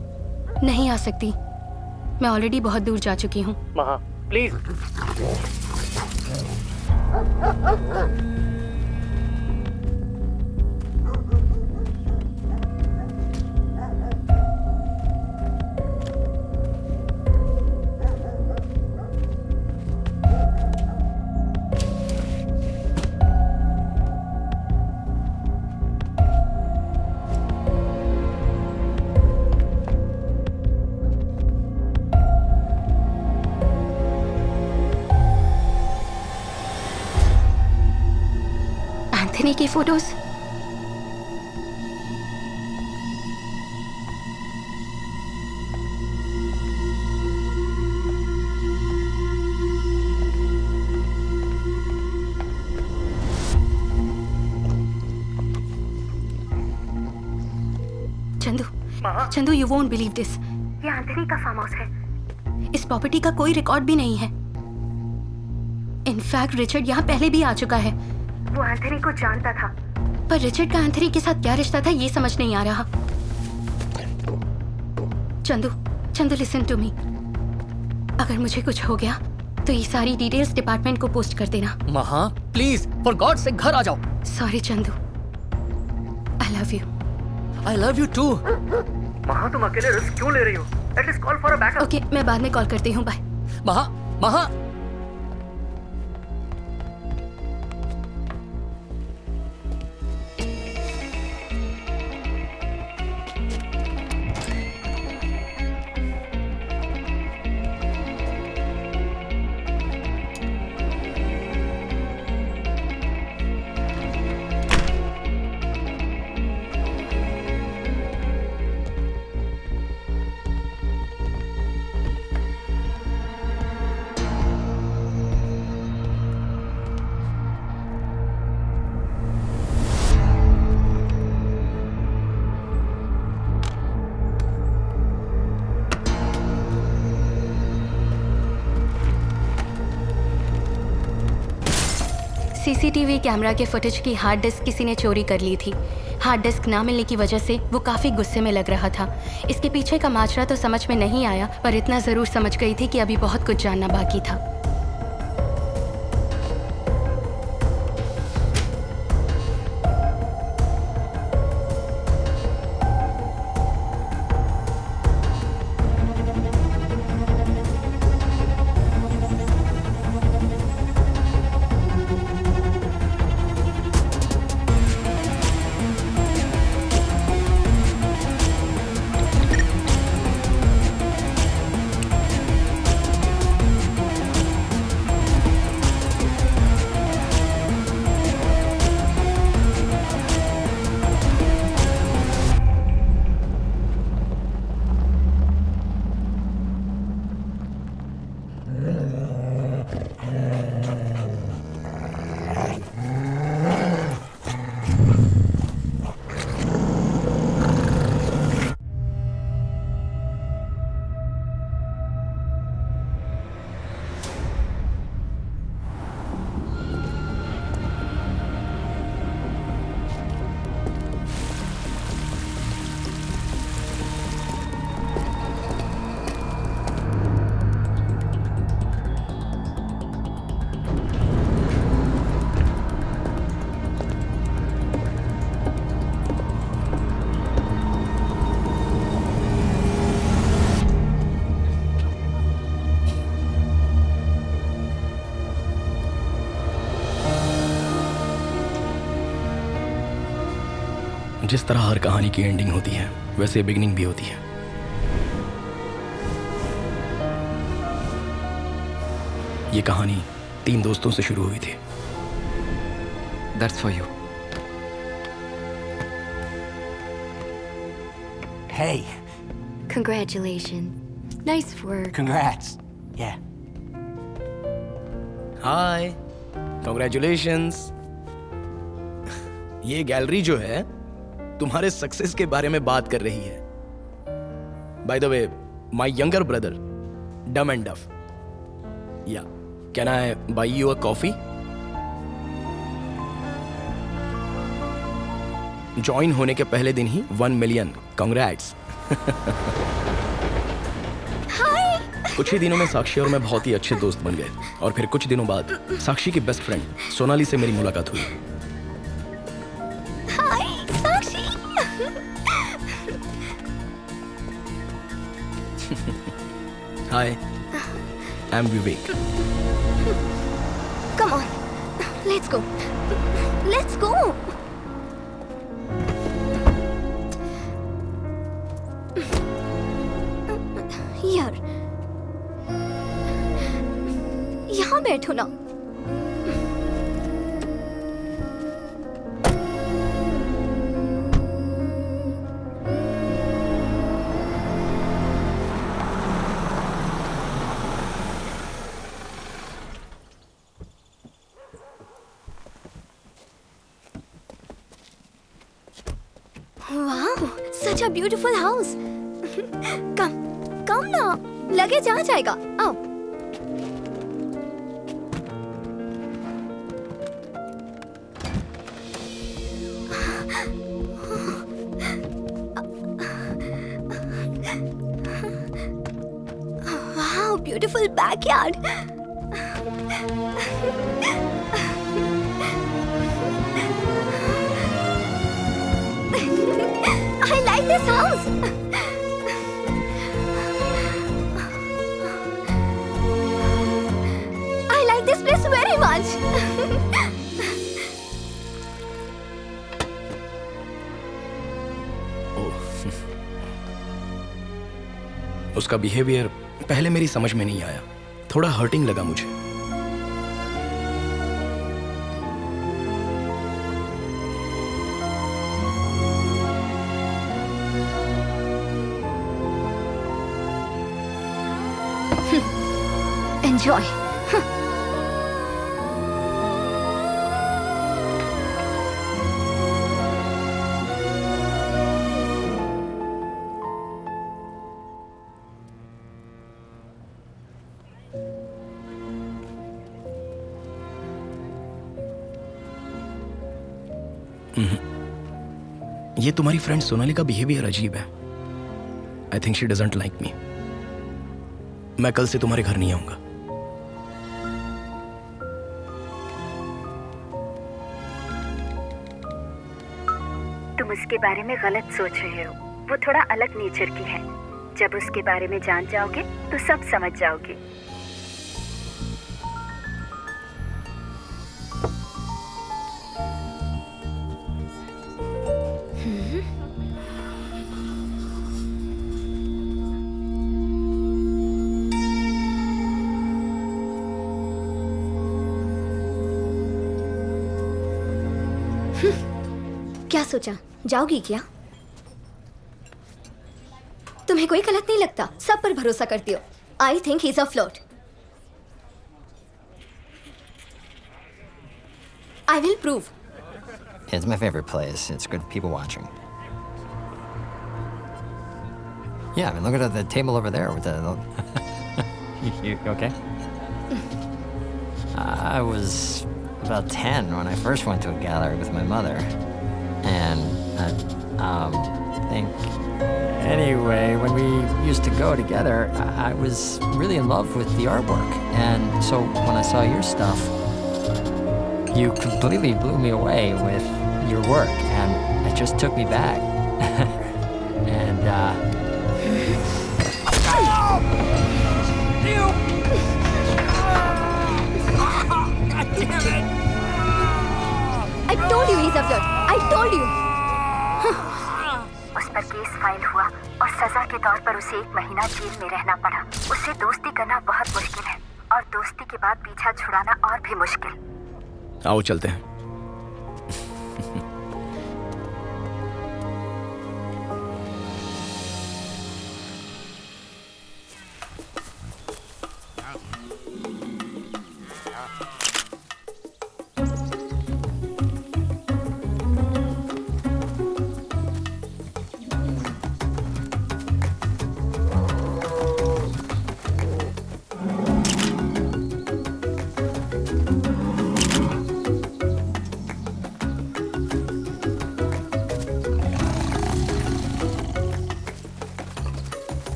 [SPEAKER 3] नहीं आ सकती, मैं ऑलरेडी बहुत दूर जा चुकी हूँ।
[SPEAKER 10] महा, प्लीज।
[SPEAKER 3] एंथनी की photos. Chandu, you won't believe this. ये एंथनी का फार्म हाउस है। इस प्रॉपर्टी का कोई रिकॉर्ड भी नहीं है। इनफैक्ट रिचर्ड यहाँ पहले भी आ चुका है। वो एंथनी को जानता था, पर रिचर्ड का एंथनी के साथ क्या रिश्ता था ये समझ नहीं आ रहा। Chandu listen to me. अगर मुझे कुछ हो गया तो ये सारी डिटेल्स डिपार्टमेंट को पोस्ट कर देना।
[SPEAKER 10] महा, प्लीज, फॉर गॉड से घर आ जाओ।
[SPEAKER 3] Sorry Chandu, I love you.
[SPEAKER 10] I love you too. Maha, तुम अकेले रिस्क क्यों ले रही हो? At least call for a backup.
[SPEAKER 3] Okay, मैं बाद में कॉल करती हूँ। बाय।
[SPEAKER 10] महा।
[SPEAKER 3] सीसीटीवी कैमरा के फुटेज की हार्ड डिस्क किसी ने चोरी कर ली थी। हार्ड डिस्क ना मिलने की वजह से वो काफ़ी गुस्से में लग रहा था। इसके पीछे का माजरा तो समझ में नहीं आया, पर इतना ज़रूर समझ गई थी कि अभी बहुत कुछ जानना बाकी था।
[SPEAKER 13] जिस तरह हर कहानी की एंडिंग होती है, वैसे बिगिनिंग भी होती है। ये कहानी 3 दोस्तों से शुरू हुई थी।
[SPEAKER 4] That's for you.
[SPEAKER 20] Hey,
[SPEAKER 16] Congratulations. Nice work.
[SPEAKER 20] congrats. Yeah.
[SPEAKER 13] Hi, congratulations. ये गैलरी जो है तुम्हारे सक्सेस के बारे में बात कर रही है। By the way, my younger brother Dum and Duff. Yeah can I buy you a coffee? Join होने के पहले दिन ही 1 मिलियन। कॉन्ग्रेट्स। कुछ ही दिनों में साक्षी और मैं बहुत ही अच्छे दोस्त बन गए, और फिर कुछ दिनों बाद साक्षी की बेस्ट फ्रेंड सोनाली से मेरी मुलाकात हुई।
[SPEAKER 16] Hi, Sakshi.
[SPEAKER 13] Hi, I am Vivek.
[SPEAKER 16] Come on. Let's go. Let's go. यार, यहाँ बैठो ना। Wow, such a beautiful house. Come ना, लगेज आ जाएगा। आओ। Wow, beautiful backyard. I like this house. I like this place very much.
[SPEAKER 13] उसका बिहेवियर पहले मेरी समझ में नहीं आया, थोड़ा हर्टिंग लगा मुझे।
[SPEAKER 16] Enjoy.
[SPEAKER 13] ये तुम्हारी फ्रेंड सोनाली का बिहेवियर अजीब है. I think she doesn't like me. मैं कल से तुम्हारे घर नहीं आऊंगा.
[SPEAKER 5] तुम उसके बारे में गलत सोच रहे हो. वो थोड़ा अलग नेचर की है. जब उसके बारे में जान जाओगे तो सब समझ जाओगे.
[SPEAKER 16] क्या सोचा, जाओगी क्या? तुम्हें कोई गलत नहीं लगता, सब पर भरोसा करती हो. I think he is a flirt. I will prove.
[SPEAKER 12] It's my favorite place. It's good people watching. Yeah, I mean, look at the table over there with the. You okay? I was about 10 when I first went to a gallery with my mother, and I think. Anyway, when we used to go together, I was really in love with the artwork, and so when I saw your stuff, you completely blew me away with your work, and it just took me back. And
[SPEAKER 16] I told you he's a flirt. I told you.
[SPEAKER 5] उस पर केस फाइल हुआ और सजा के तौर पर उसे 1 महीना जेल में रहना पड़ा. उससे दोस्ती करना बहुत मुश्किल है और दोस्ती के बाद पीछा छुड़ाना और भी मुश्किल.
[SPEAKER 13] आओ चलते हैं.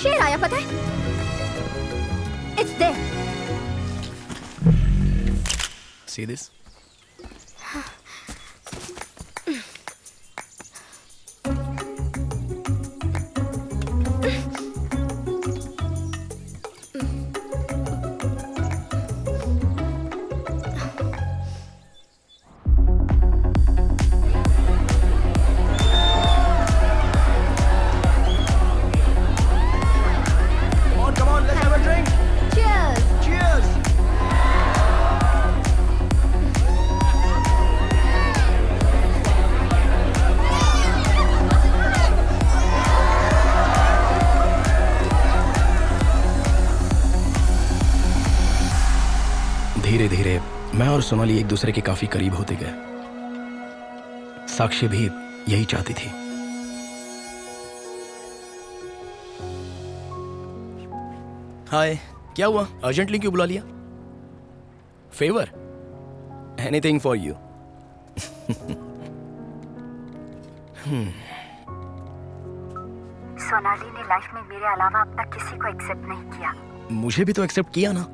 [SPEAKER 16] शेर आया, पता है? It's there.
[SPEAKER 13] See this? धीरे धीरे मैं और सोनाली एक दूसरे के काफी करीब होते गए. साक्षी भी यही चाहती थी. हाय, क्या हुआ? अर्जेंटली क्यों बुला लिया? Favour? Anything for you.
[SPEAKER 5] Sonali ने लाइफ में मेरे अलावा अब तक किसी को एक्सेप्ट नहीं किया.
[SPEAKER 13] मुझे भी तो एक्सेप्ट किया ना.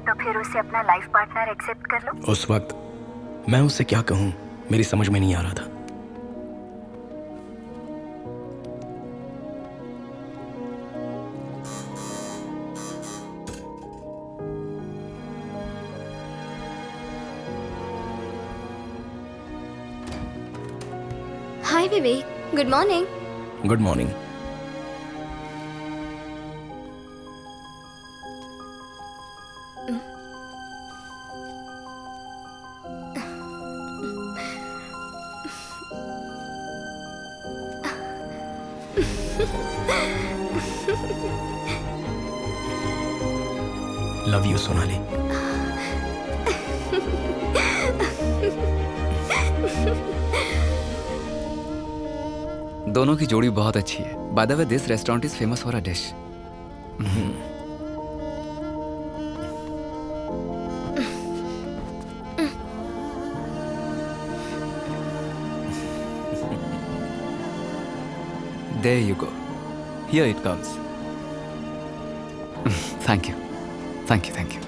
[SPEAKER 5] तो फिर उसे अपना लाइफ पार्टनर एक्सेप्ट कर लो.
[SPEAKER 13] उस वक्त मैं उससे क्या कहूं, मेरी समझ में नहीं आ रहा था.
[SPEAKER 16] Hi Vivek, good morning.
[SPEAKER 13] Good morning. Love you Sonali.
[SPEAKER 4] दोनों की जोड़ी बहुत अच्छी है। By the way this restaurant is famous for a dish. There you go. Here it comes. Thank you. Thank you, thank you.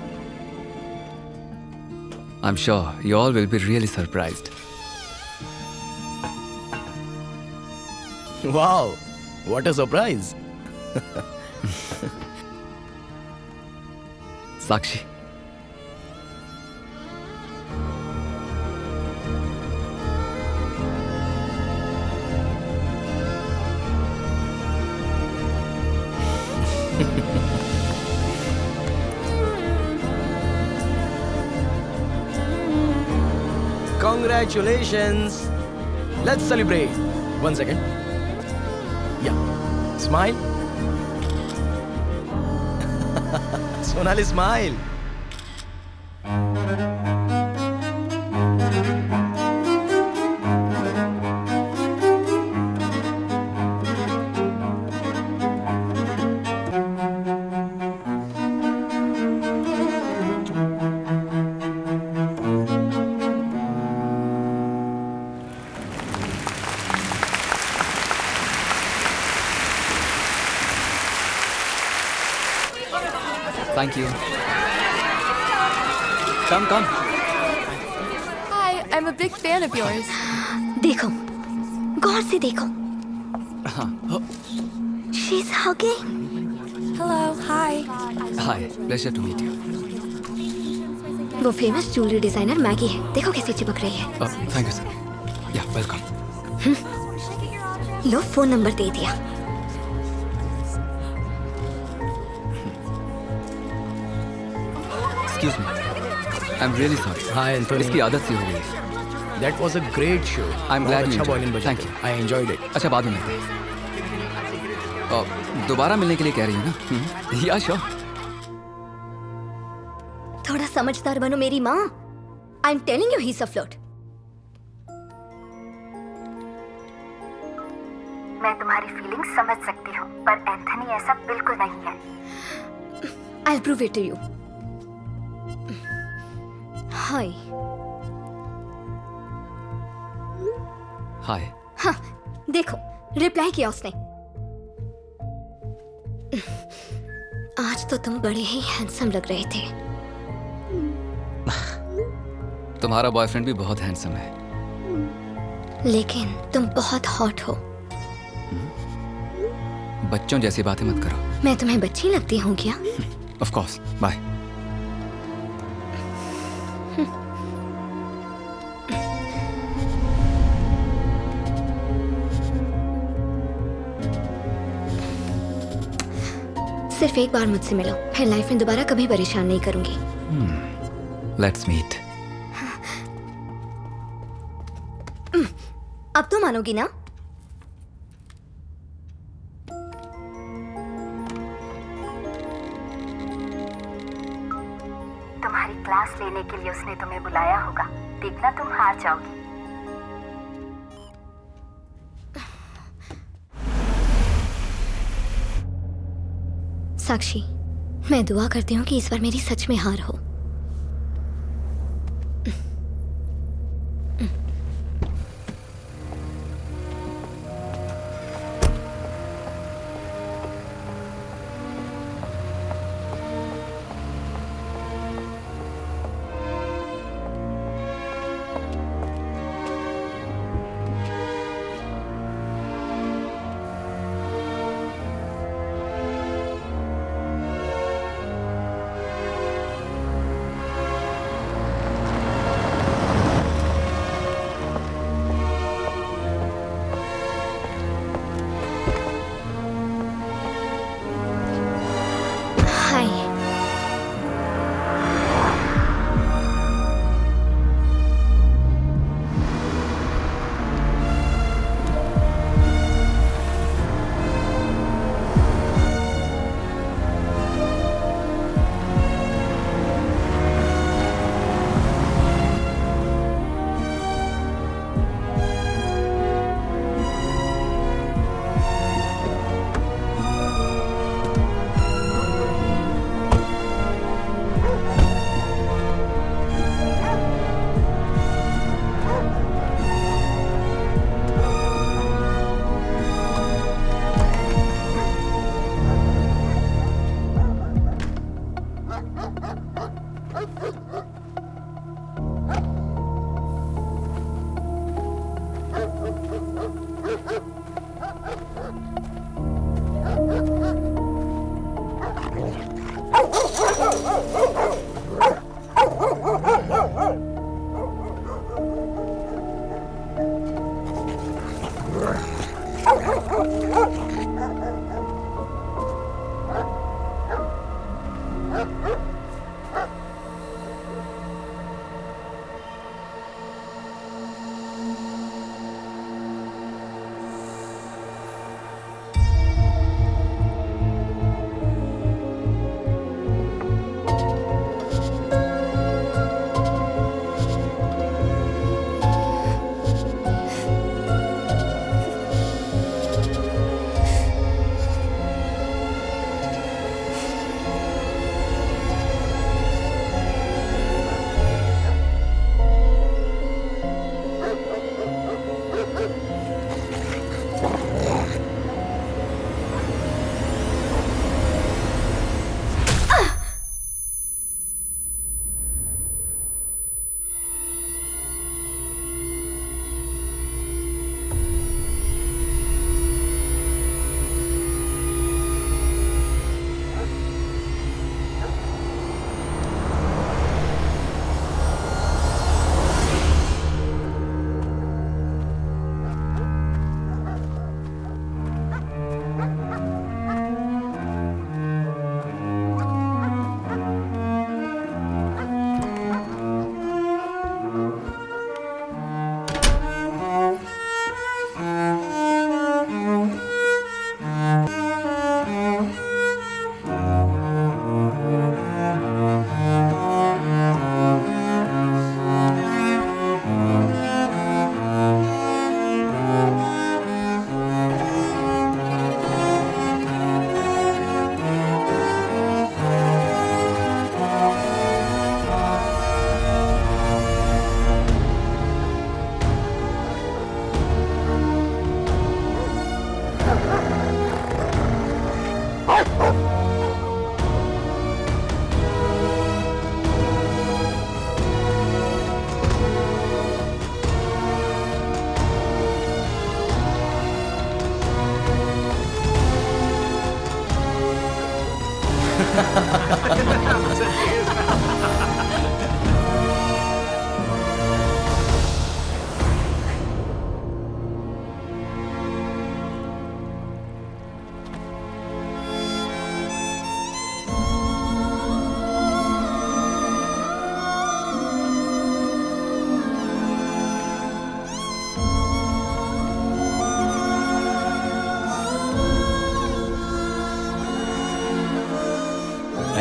[SPEAKER 4] I'm sure you all will be really surprised.
[SPEAKER 13] Wow, what a surprise.
[SPEAKER 4] Sakshi.
[SPEAKER 13] Congratulations. Let's celebrate. 1 second. Yeah. Smile. Sonali, smile.
[SPEAKER 4] Thank you. Come, come.
[SPEAKER 8] Hi, I'm a big fan of yours.
[SPEAKER 16] देखो, गौर से देखो. She's hugging.
[SPEAKER 8] Hello, hi.
[SPEAKER 4] Hi, pleasure to meet you.
[SPEAKER 16] वो फेमस ज्वेलरी डिजाइनर मैगी है. देखो कैसे चिपक रही है.
[SPEAKER 4] Thank you, sir. Yeah, welcome.
[SPEAKER 16] लो फोन नंबर दे दिया.
[SPEAKER 4] Excuse me. I'm really sorry.
[SPEAKER 13] Hi, Anthony.
[SPEAKER 4] इसकी आदत सी हो गई है.
[SPEAKER 13] That was a great show.
[SPEAKER 4] I'm glad you
[SPEAKER 13] अच्छा
[SPEAKER 4] enjoyed
[SPEAKER 13] violin
[SPEAKER 4] it.
[SPEAKER 13] बजा.
[SPEAKER 4] Thank you.
[SPEAKER 13] I enjoyed it.
[SPEAKER 4] अच्छा बाद में मिलते हैं. दोबारा मिलने के लिए कह रही हो ना? या श्योर.
[SPEAKER 16] थोड़ा समझदार बनो मेरी माँ. I'm telling you he's a flirt.
[SPEAKER 5] मैं तुम्हारी फीलिंग्स समझ सकती हूँ, पर एंथनी ऐसा बिल्कुल नहीं है.
[SPEAKER 16] I'll prove it to you. Hi.
[SPEAKER 4] Hi.
[SPEAKER 16] हाँ, देखो रिप्लाई किया उसने. आज तो तुम बड़े ही हैंडसम लग रहे थे.
[SPEAKER 4] तुम्हारा बॉयफ्रेंड भी बहुत हैंडसम है.
[SPEAKER 16] लेकिन तुम बहुत हॉट हो.
[SPEAKER 4] बच्चों जैसी बातें मत करो.
[SPEAKER 16] मैं तुम्हें बच्ची लगती हूँ क्या?
[SPEAKER 4] Of course. Bye.
[SPEAKER 16] सिर्फ एक बार मुझसे मिलो, फिर लाइफ में दोबारा कभी परेशान नहीं करूंगी.
[SPEAKER 4] Let's meet.
[SPEAKER 16] अब तो मानोगी ना?
[SPEAKER 5] तुम्हारी क्लास लेने के लिए उसने तुम्हें बुलाया होगा. देखना तुम हार जाओगी.
[SPEAKER 16] साक्षी, मैं दुआ करती हूँ कि इस बार मेरी सच में हार हो.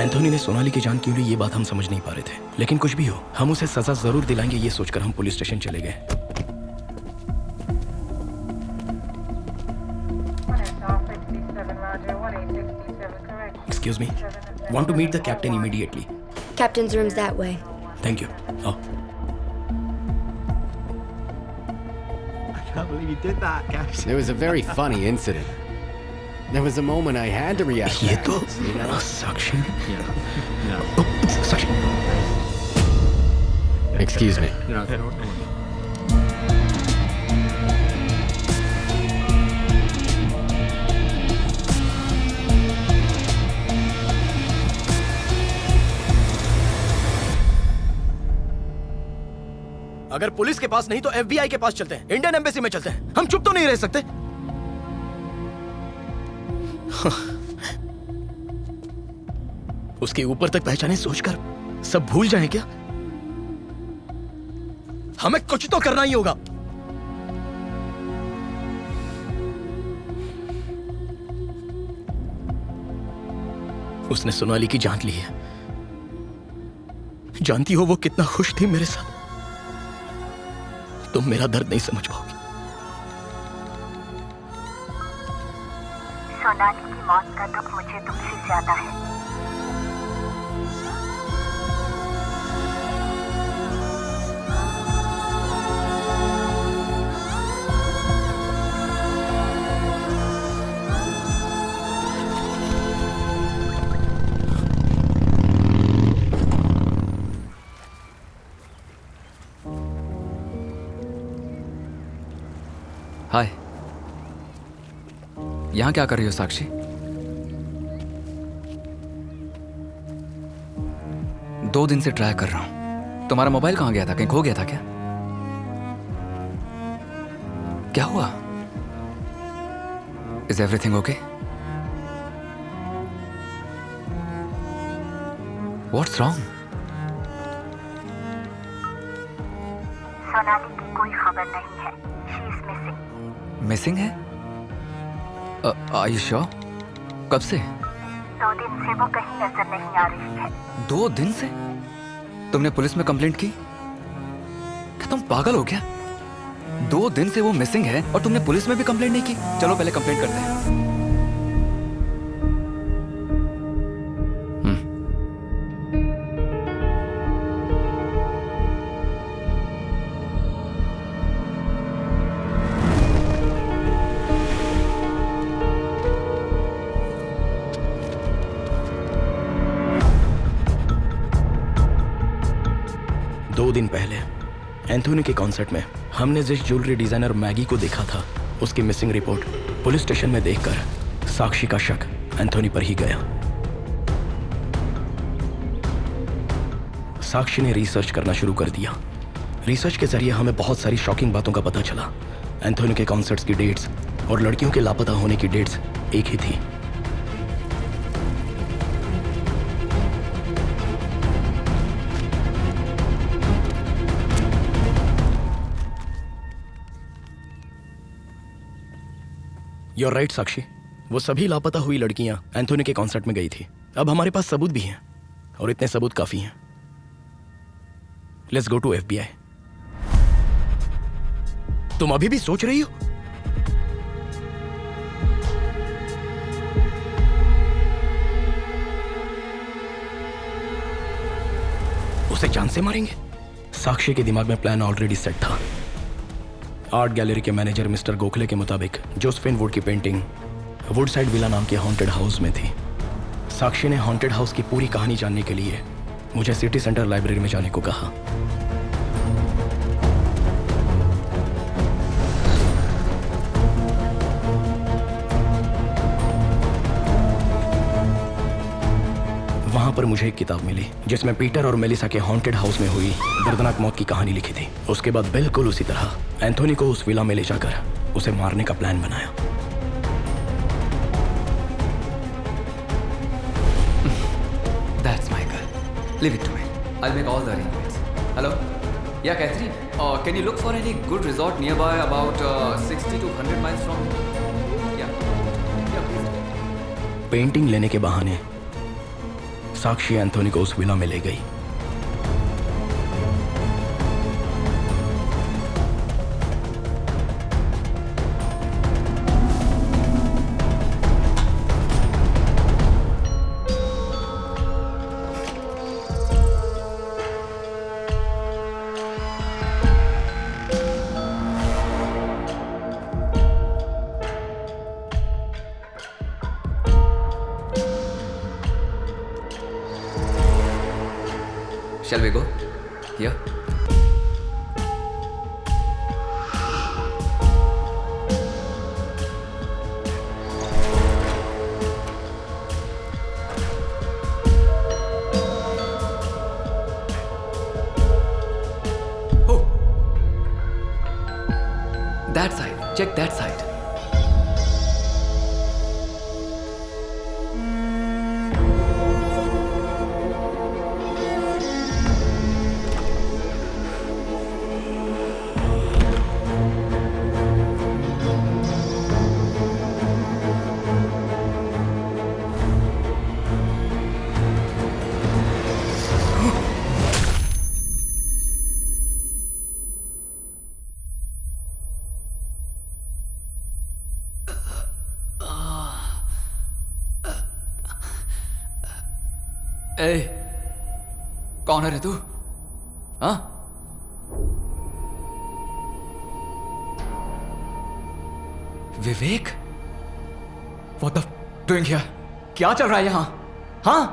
[SPEAKER 13] एंथोनी ने सोनाली की जान क्यों ली ये बात हम समझ नहीं पा रहे थे, लेकिन कुछ भी हो हम उसे सजा जरूर दिलाएंगे ये सोचकर हम पुलिस स्टेशन चले गए। Excuse me. Want to meet the captain immediately.
[SPEAKER 11] Captain's room's that way.
[SPEAKER 13] Thank you. Oh.
[SPEAKER 20] I can't believe you did that, Captain.
[SPEAKER 2] It was a very funny incident. There was a moment I had to react.
[SPEAKER 13] ये तो
[SPEAKER 2] Sakshi.
[SPEAKER 20] Yeah.
[SPEAKER 13] Sakshi.
[SPEAKER 2] Excuse me.
[SPEAKER 13] अगर पुलिस के पास नहीं तो FBI के पास चलते हैं, इंडियन एम्बेसी में चलते हैं। हम चुप तो नहीं रह सकते। उसके ऊपर तक पहचाने सोचकर सब भूल जाएं क्या? हमें कुछ तो करना ही होगा। उसने सोनाली की जान ली है। जानती हो वो कितना खुश थी मेरे साथ। तुम मेरा दर्द नहीं समझ पाओगे।
[SPEAKER 5] सोनाली की मौत का दुख मुझे तुमसे ज्यादा है।
[SPEAKER 4] हाय, यहां क्या कर रही हो साक्षी? दो दिन से ट्राई कर रहा हूं। तुम्हारा मोबाइल कहां गया था? कहीं खो गया था क्या? क्या हुआ? Is everything okay? What's wrong?
[SPEAKER 5] Sonali की कोई खबर नहीं है। She is missing.
[SPEAKER 4] मिसिंग है? Are you sure? कब से?
[SPEAKER 5] 2 दिन से वो कहीं नजर नहीं आ रही है।
[SPEAKER 4] 2 दिन से? तुमने पुलिस में कंप्लेंट की? क्या तुम पागल हो क्या? 2 दिन से वो मिसिंग है और तुमने पुलिस में भी कंप्लेंट नहीं की? चलो पहले कंप्लेंट करते हैं।
[SPEAKER 13] दिन पहले एंथोनी के कॉन्सर्ट में हमने जिस ज्वेलरी डिजाइनर मैगी को देखा था उसकी मिसिंग रिपोर्ट पुलिस स्टेशन में देखकर साक्षी का शक एंथोनी पर ही गया। साक्षी ने रिसर्च करना शुरू कर दिया। रिसर्च के जरिए हमें बहुत सारी शॉकिंग बातों का पता चला। एंथोनी के कॉन्सर्ट्स की डेट्स और लड़कियों के लापता होने की डेट्स एक ही थी। You're right, साक्षी। वो सभी लापता हुई लड़कियां एंथोनी के कॉन्सर्ट में गई थी। अब हमारे पास सबूत भी हैं और इतने सबूत काफी हैं। Let's go to FBI। तुम अभी भी सोच रही हो? उसे जान से मारेंगे? साक्षी के दिमाग में प्लान ऑलरेडी सेट था। आर्ट गैलरी के मैनेजर मिस्टर गोखले के मुताबिक जोसेफिन वुड की पेंटिंग वुडसाइड विला नाम के हॉन्टेड हाउस में थी। साक्षी ने हॉन्टेड हाउस की पूरी कहानी जानने के लिए मुझे सिटी सेंटर लाइब्रेरी में जाने को कहा। वहां पर मुझे एक किताब मिली जिसमें पीटर और मेलिसा के हॉन्टेड हाउस में हुई दर्दनाक मौत की कहानी लिखी थी। उसके बाद बिल्कुल उसी तरह एंथोनी को उस विला में ले जाकर उसे मारने का प्लान बनाया।
[SPEAKER 4] That's my girl. Leave it to me. I'll make all the arrangements. Hello? Yeah, Catherine. Can you look for any good resort nearby, about 60 to 100 miles from here? Yeah. Yeah, please.
[SPEAKER 13] Painting लेने के बहाने साक्षी एंथोनी को उस विला में ले गई।
[SPEAKER 4] Shall we go? Here? Oh! That side. Check that side. ए, कौन है रे तू? हाँ? विवेक? What the doing here? क्या चल रहा है यहाँ? हाँ?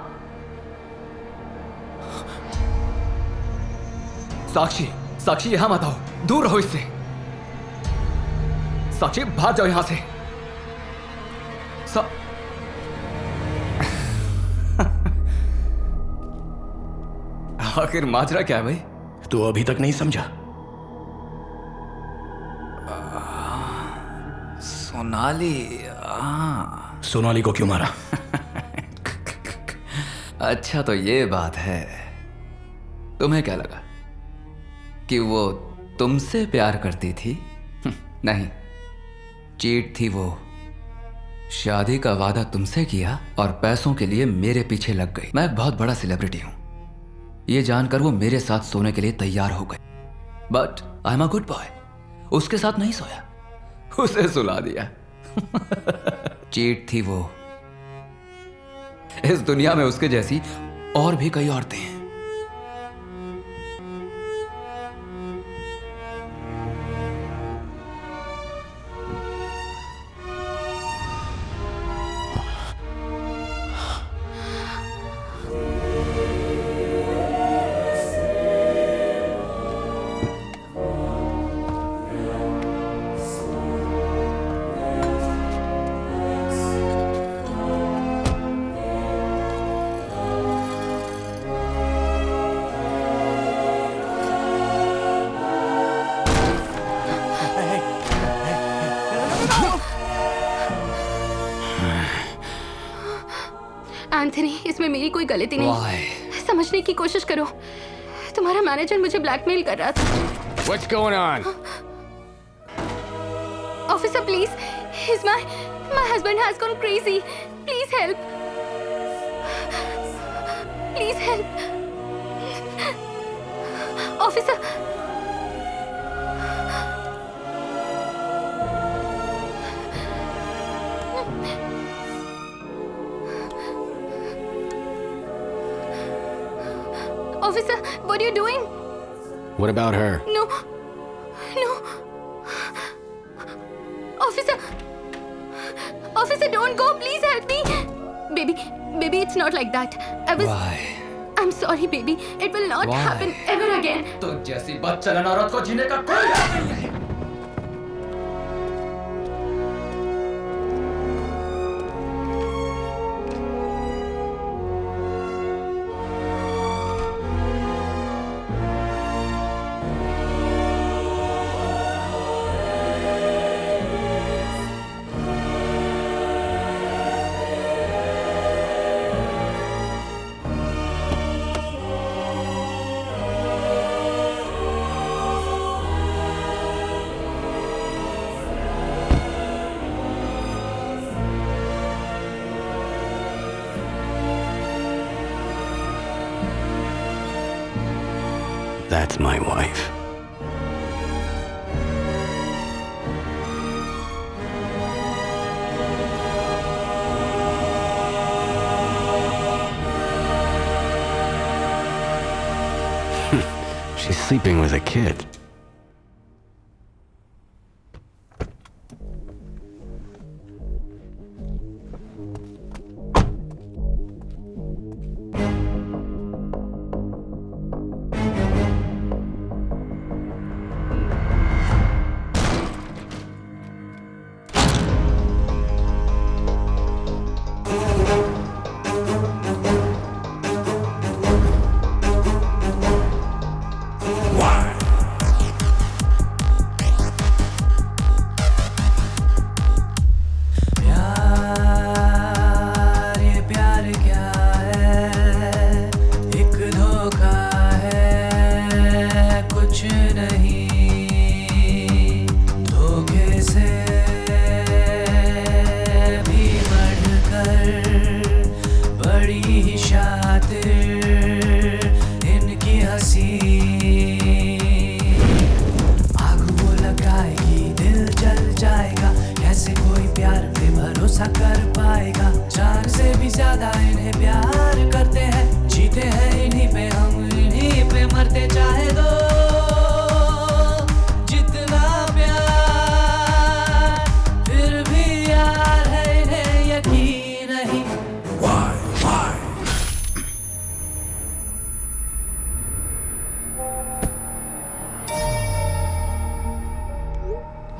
[SPEAKER 4] साक्षी, साक्षी यहाँ मत आओ, दूर रहो इससे। साक्षी भाग जाओ यहाँ से। आखिर माजरा क्या है भाई?
[SPEAKER 13] तू अभी तक नहीं समझा?
[SPEAKER 4] सोनाली।
[SPEAKER 13] सोनाली को क्यों मारा?
[SPEAKER 4] अच्छा तो ये बात है। तुम्हें क्या लगा कि वो तुमसे प्यार करती थी? नहीं, चीट थी वो। शादी का वादा तुमसे किया और पैसों के लिए मेरे पीछे लग गई। मैं एक बहुत बड़ा सेलिब्रिटी हूं, ये जानकर वो मेरे साथ सोने के लिए तैयार हो गई। But I am a good boy. उसके साथ नहीं सोया, उसे सुला दिया। चीट थी वो। इस दुनिया में उसके जैसी और भी कई औरतें हैं।
[SPEAKER 3] एंथनी, इसमें मेरी कोई गलती नहीं। समझने की कोशिश करो। तुम्हारा मैनेजर मुझे ब्लैकमेल कर रहा था।
[SPEAKER 2] What's going on?
[SPEAKER 3] Officer, please. My husband has gone crazy. Please help. Please help. Officer. Officer, what are you doing?
[SPEAKER 2] What about her?
[SPEAKER 3] No. Officer, don't go. Please help me. Baby, it's not like that.
[SPEAKER 4] Why?
[SPEAKER 3] I'm sorry, baby. It will not happen ever again.
[SPEAKER 4] तो जैसी बदचलन औरत को जीने का कोई हक नहीं है।
[SPEAKER 2] That's my wife. She's sleeping with a kid.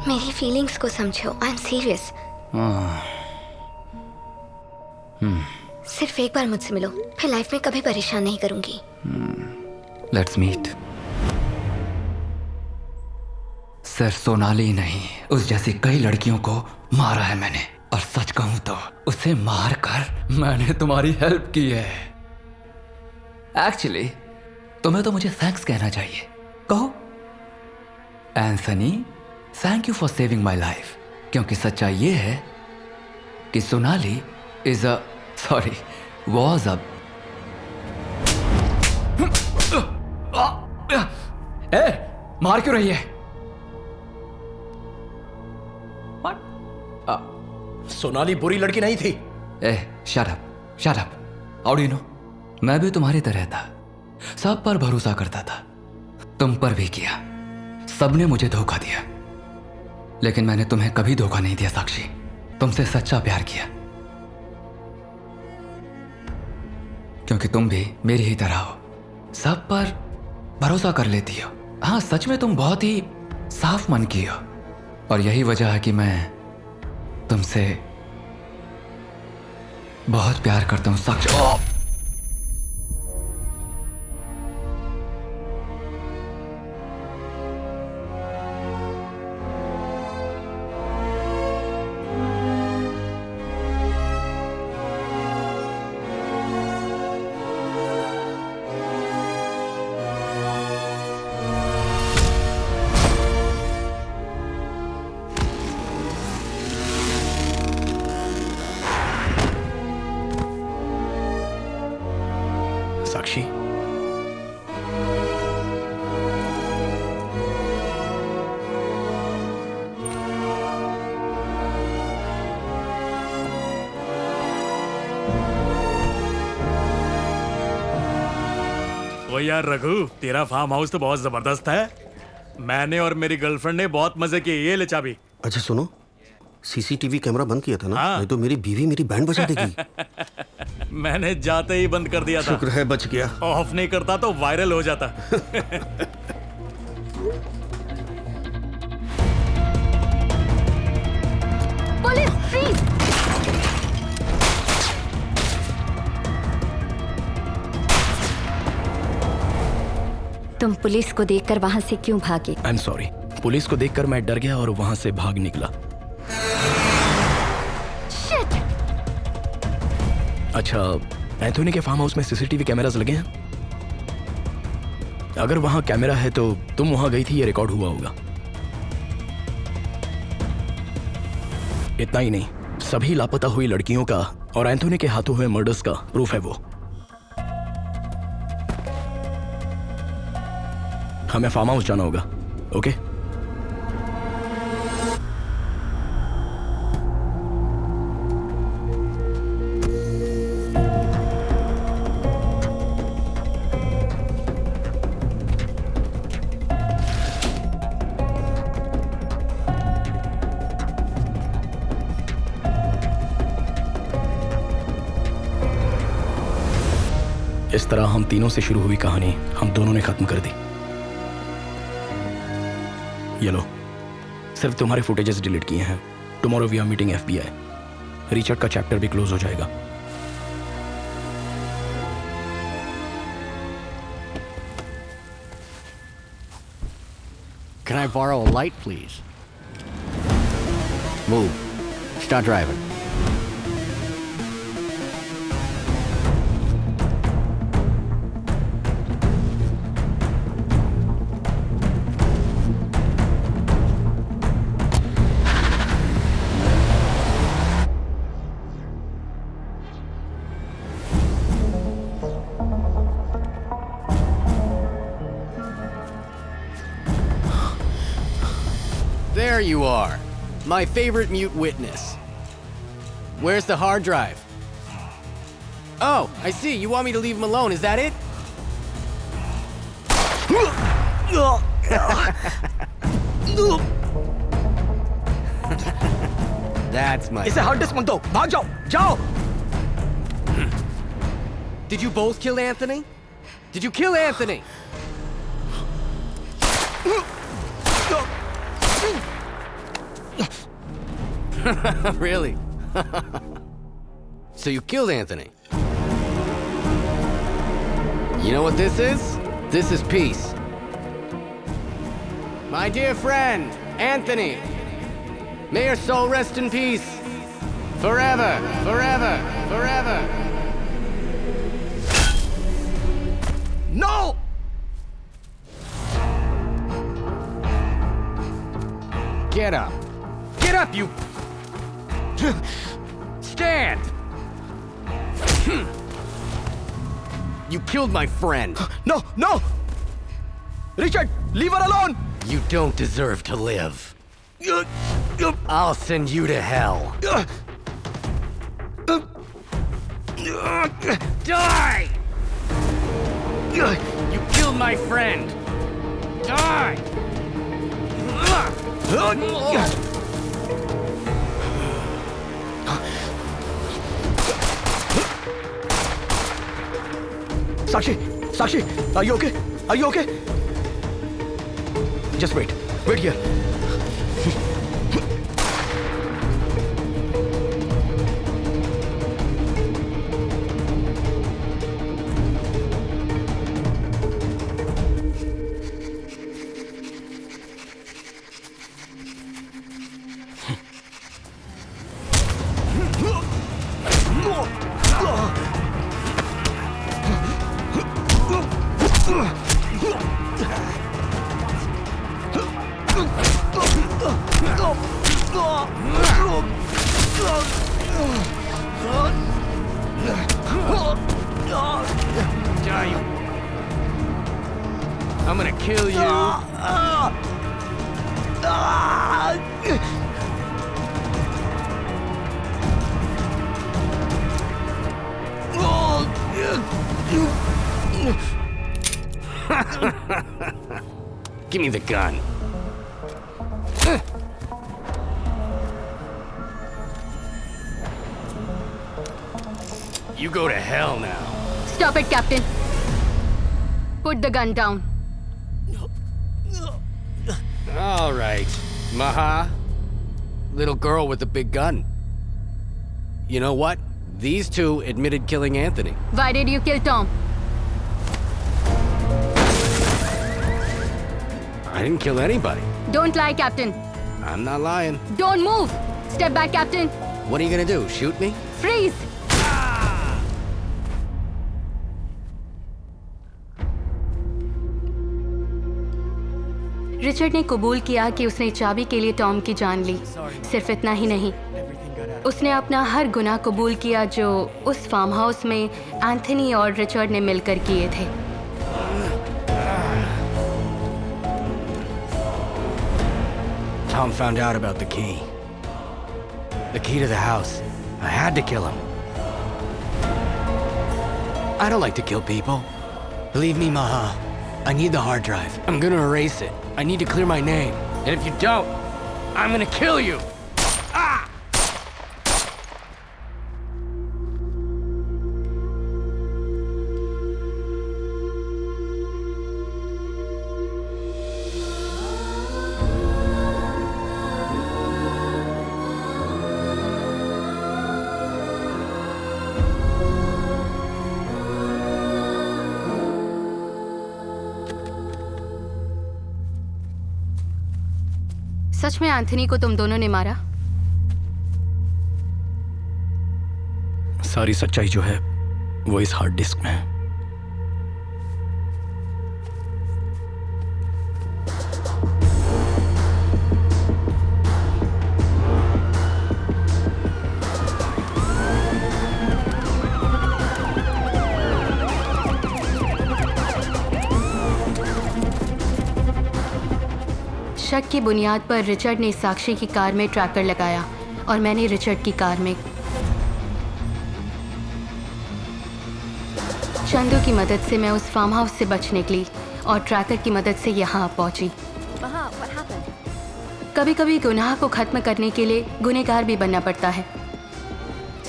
[SPEAKER 16] मेरी फीलिंग्स को समझो. I am serious. सिर्फ एक बार मुझसे मिलो, फिर लाइफ में कभी परेशान नहीं करूंगी.
[SPEAKER 4] Let's meet. सिर्फ सोनाली नहीं, उस जैसी कई लड़कियों को मारा है मैंने. और सच कहूं तो उसे मार कर मैंने तुम्हारी हेल्प की है. एक्चुअली तुम्हें तो मुझे थैंक्स कहना चाहिए. कहो. Anthony, thank you for saving my life. क्योंकि सच्चाई ये है कि सोनाली वॉज अ मार क्यों रही है?
[SPEAKER 13] सोनाली बुरी लड़की नहीं थी.
[SPEAKER 4] Shut up. How do you know? मैं भी तुम्हारी तरह था. सब पर भरोसा करता था. तुम पर भी किया. सबने मुझे धोखा दिया. लेकिन मैंने तुम्हें कभी धोखा नहीं दिया साक्षी. तुमसे सच्चा प्यार किया. क्योंकि तुम भी मेरी ही तरह हो. सब पर भरोसा कर लेती हो. हाँ, सच में तुम बहुत ही साफ मन की हो. और यही वजह है कि मैं तुमसे बहुत प्यार करता हूं साक्षी.
[SPEAKER 13] साक्षी,
[SPEAKER 21] वो यार रघु, तेरा फार्म हाउस तो बहुत जबरदस्त है. मैंने और मेरी गर्लफ्रेंड ने बहुत मजे किए. ये ले चाबी.
[SPEAKER 22] अच्छा सुनो, सीसीटीवी कैमरा बंद किया था ना? नहीं तो मेरी बीवी मेरी बैंड बजा देगी.
[SPEAKER 21] मैंने जाते ही बंद कर दिया था.
[SPEAKER 22] शुक्र है बच गया.
[SPEAKER 21] ऑफ नहीं करता तो वायरल हो जाता.
[SPEAKER 16] Police, freeze!
[SPEAKER 9] तुम पुलिस को देखकर वहां से क्यों भागे?
[SPEAKER 13] I am sorry. पुलिस को देखकर मैं डर गया और वहां से भाग निकला. अच्छा, एंथोनी के फार्म हाउस में सीसीटीवी कैमरास लगे हैं. अगर वहां कैमरा है तो तुम वहां गई थी, ये रिकॉर्ड हुआ होगा. इतना ही नहीं, सभी लापता हुई लड़कियों का और एंथोनी के हाथों हुए मर्डर्स का प्रूफ है वो. हमें फार्म हाउस जाना होगा, ओके? इस तरह हम तीनों से शुरू हुई कहानी हम दोनों ने खत्म कर दी। ये लो, सिर्फ तुम्हारे फुटेजेस डिलीट किए हैं। Tomorrow we are meeting FBI। Richard का चैप्टर भी क्लोज हो जाएगा।
[SPEAKER 2] Can I borrow a light, please? Move. Start driving. There you are. My favorite mute witness. Where's the hard drive? Oh, I see. You want me to leave him alone. Is that it? That's my...
[SPEAKER 13] इसे हार्ड डिस्क मत दो, भाग जाओ, जाओ!
[SPEAKER 2] Did you both kill Anthony? Did you kill Anthony? Really? So you killed Anthony? You know what this is? This is peace. My dear friend, Anthony, may your soul rest in peace. Forever, forever, forever.
[SPEAKER 13] No!
[SPEAKER 2] Get up. Get up, you... Stand! You killed my friend.
[SPEAKER 13] No, no! Richard, leave her alone!
[SPEAKER 2] You don't deserve to live. I'll send you to hell. Die! You killed my friend. Die!
[SPEAKER 13] Sakshi, are you okay? Are you okay? Just wait here.
[SPEAKER 2] I'm gonna kill you. Give me the gun. You go to hell now.
[SPEAKER 3] Stop it, Captain. Put the gun down.
[SPEAKER 2] All right, Maha. Little girl with the big gun. You know what? These two admitted killing Anthony.
[SPEAKER 3] Why did you kill Tom?
[SPEAKER 2] I didn't kill anybody.
[SPEAKER 3] Don't lie, Captain.
[SPEAKER 2] I'm not lying.
[SPEAKER 3] Don't move. Step back, Captain.
[SPEAKER 2] What are you gonna do? Shoot me?
[SPEAKER 3] Freeze. Richard ने कबूल किया कि उसने चाबी के लिए टॉम की जान ली। सिर्फ इतना ही नहीं, उसने अपना हर गुनाह कबूल किया जो उस फार्म हाउस में एंथनी और रिचर्ड ने मिलकर किए थे।
[SPEAKER 2] Tom found out about the key. The key to the house. I had to kill him. I don't like to kill people. Believe me, Maha. I need the hard drive. I'm gonna erase it. I need to clear my name. And if you don't, I'm gonna kill you. Ah!
[SPEAKER 3] सच में एंथनी को तुम दोनों ने मारा?
[SPEAKER 13] सारी सच्चाई जो है वो इस हार्ड डिस्क में है।
[SPEAKER 3] शक की बुनियाद पर रिचर्ड ने साक्षी की कार में ट्रैकर लगाया और मैंने रिचर्ड की कार में चंदू की मदद से मैं उस फार्म हाउस से बच निकली और ट्रैकर की मदद से यहाँ पहुँची। कभी कभी गुनाह को खत्म करने के लिए गुनहगार भी बनना पड़ता है।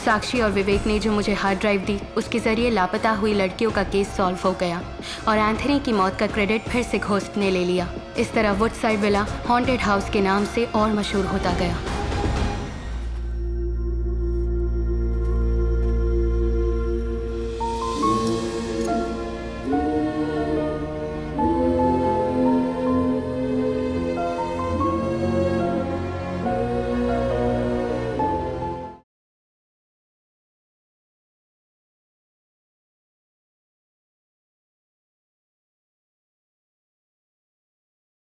[SPEAKER 3] साक्षी और विवेक ने जो मुझे हार्ड ड्राइव दी, उसके ज़रिए लापता हुई लड़कियों का केस सॉल्व हो गया और एंथनी की मौत का क्रेडिट फिर से घोस्ट ने ले लिया। इस तरह वुडसाइड विला हॉन्टेड हाउस के नाम से और मशहूर होता गया।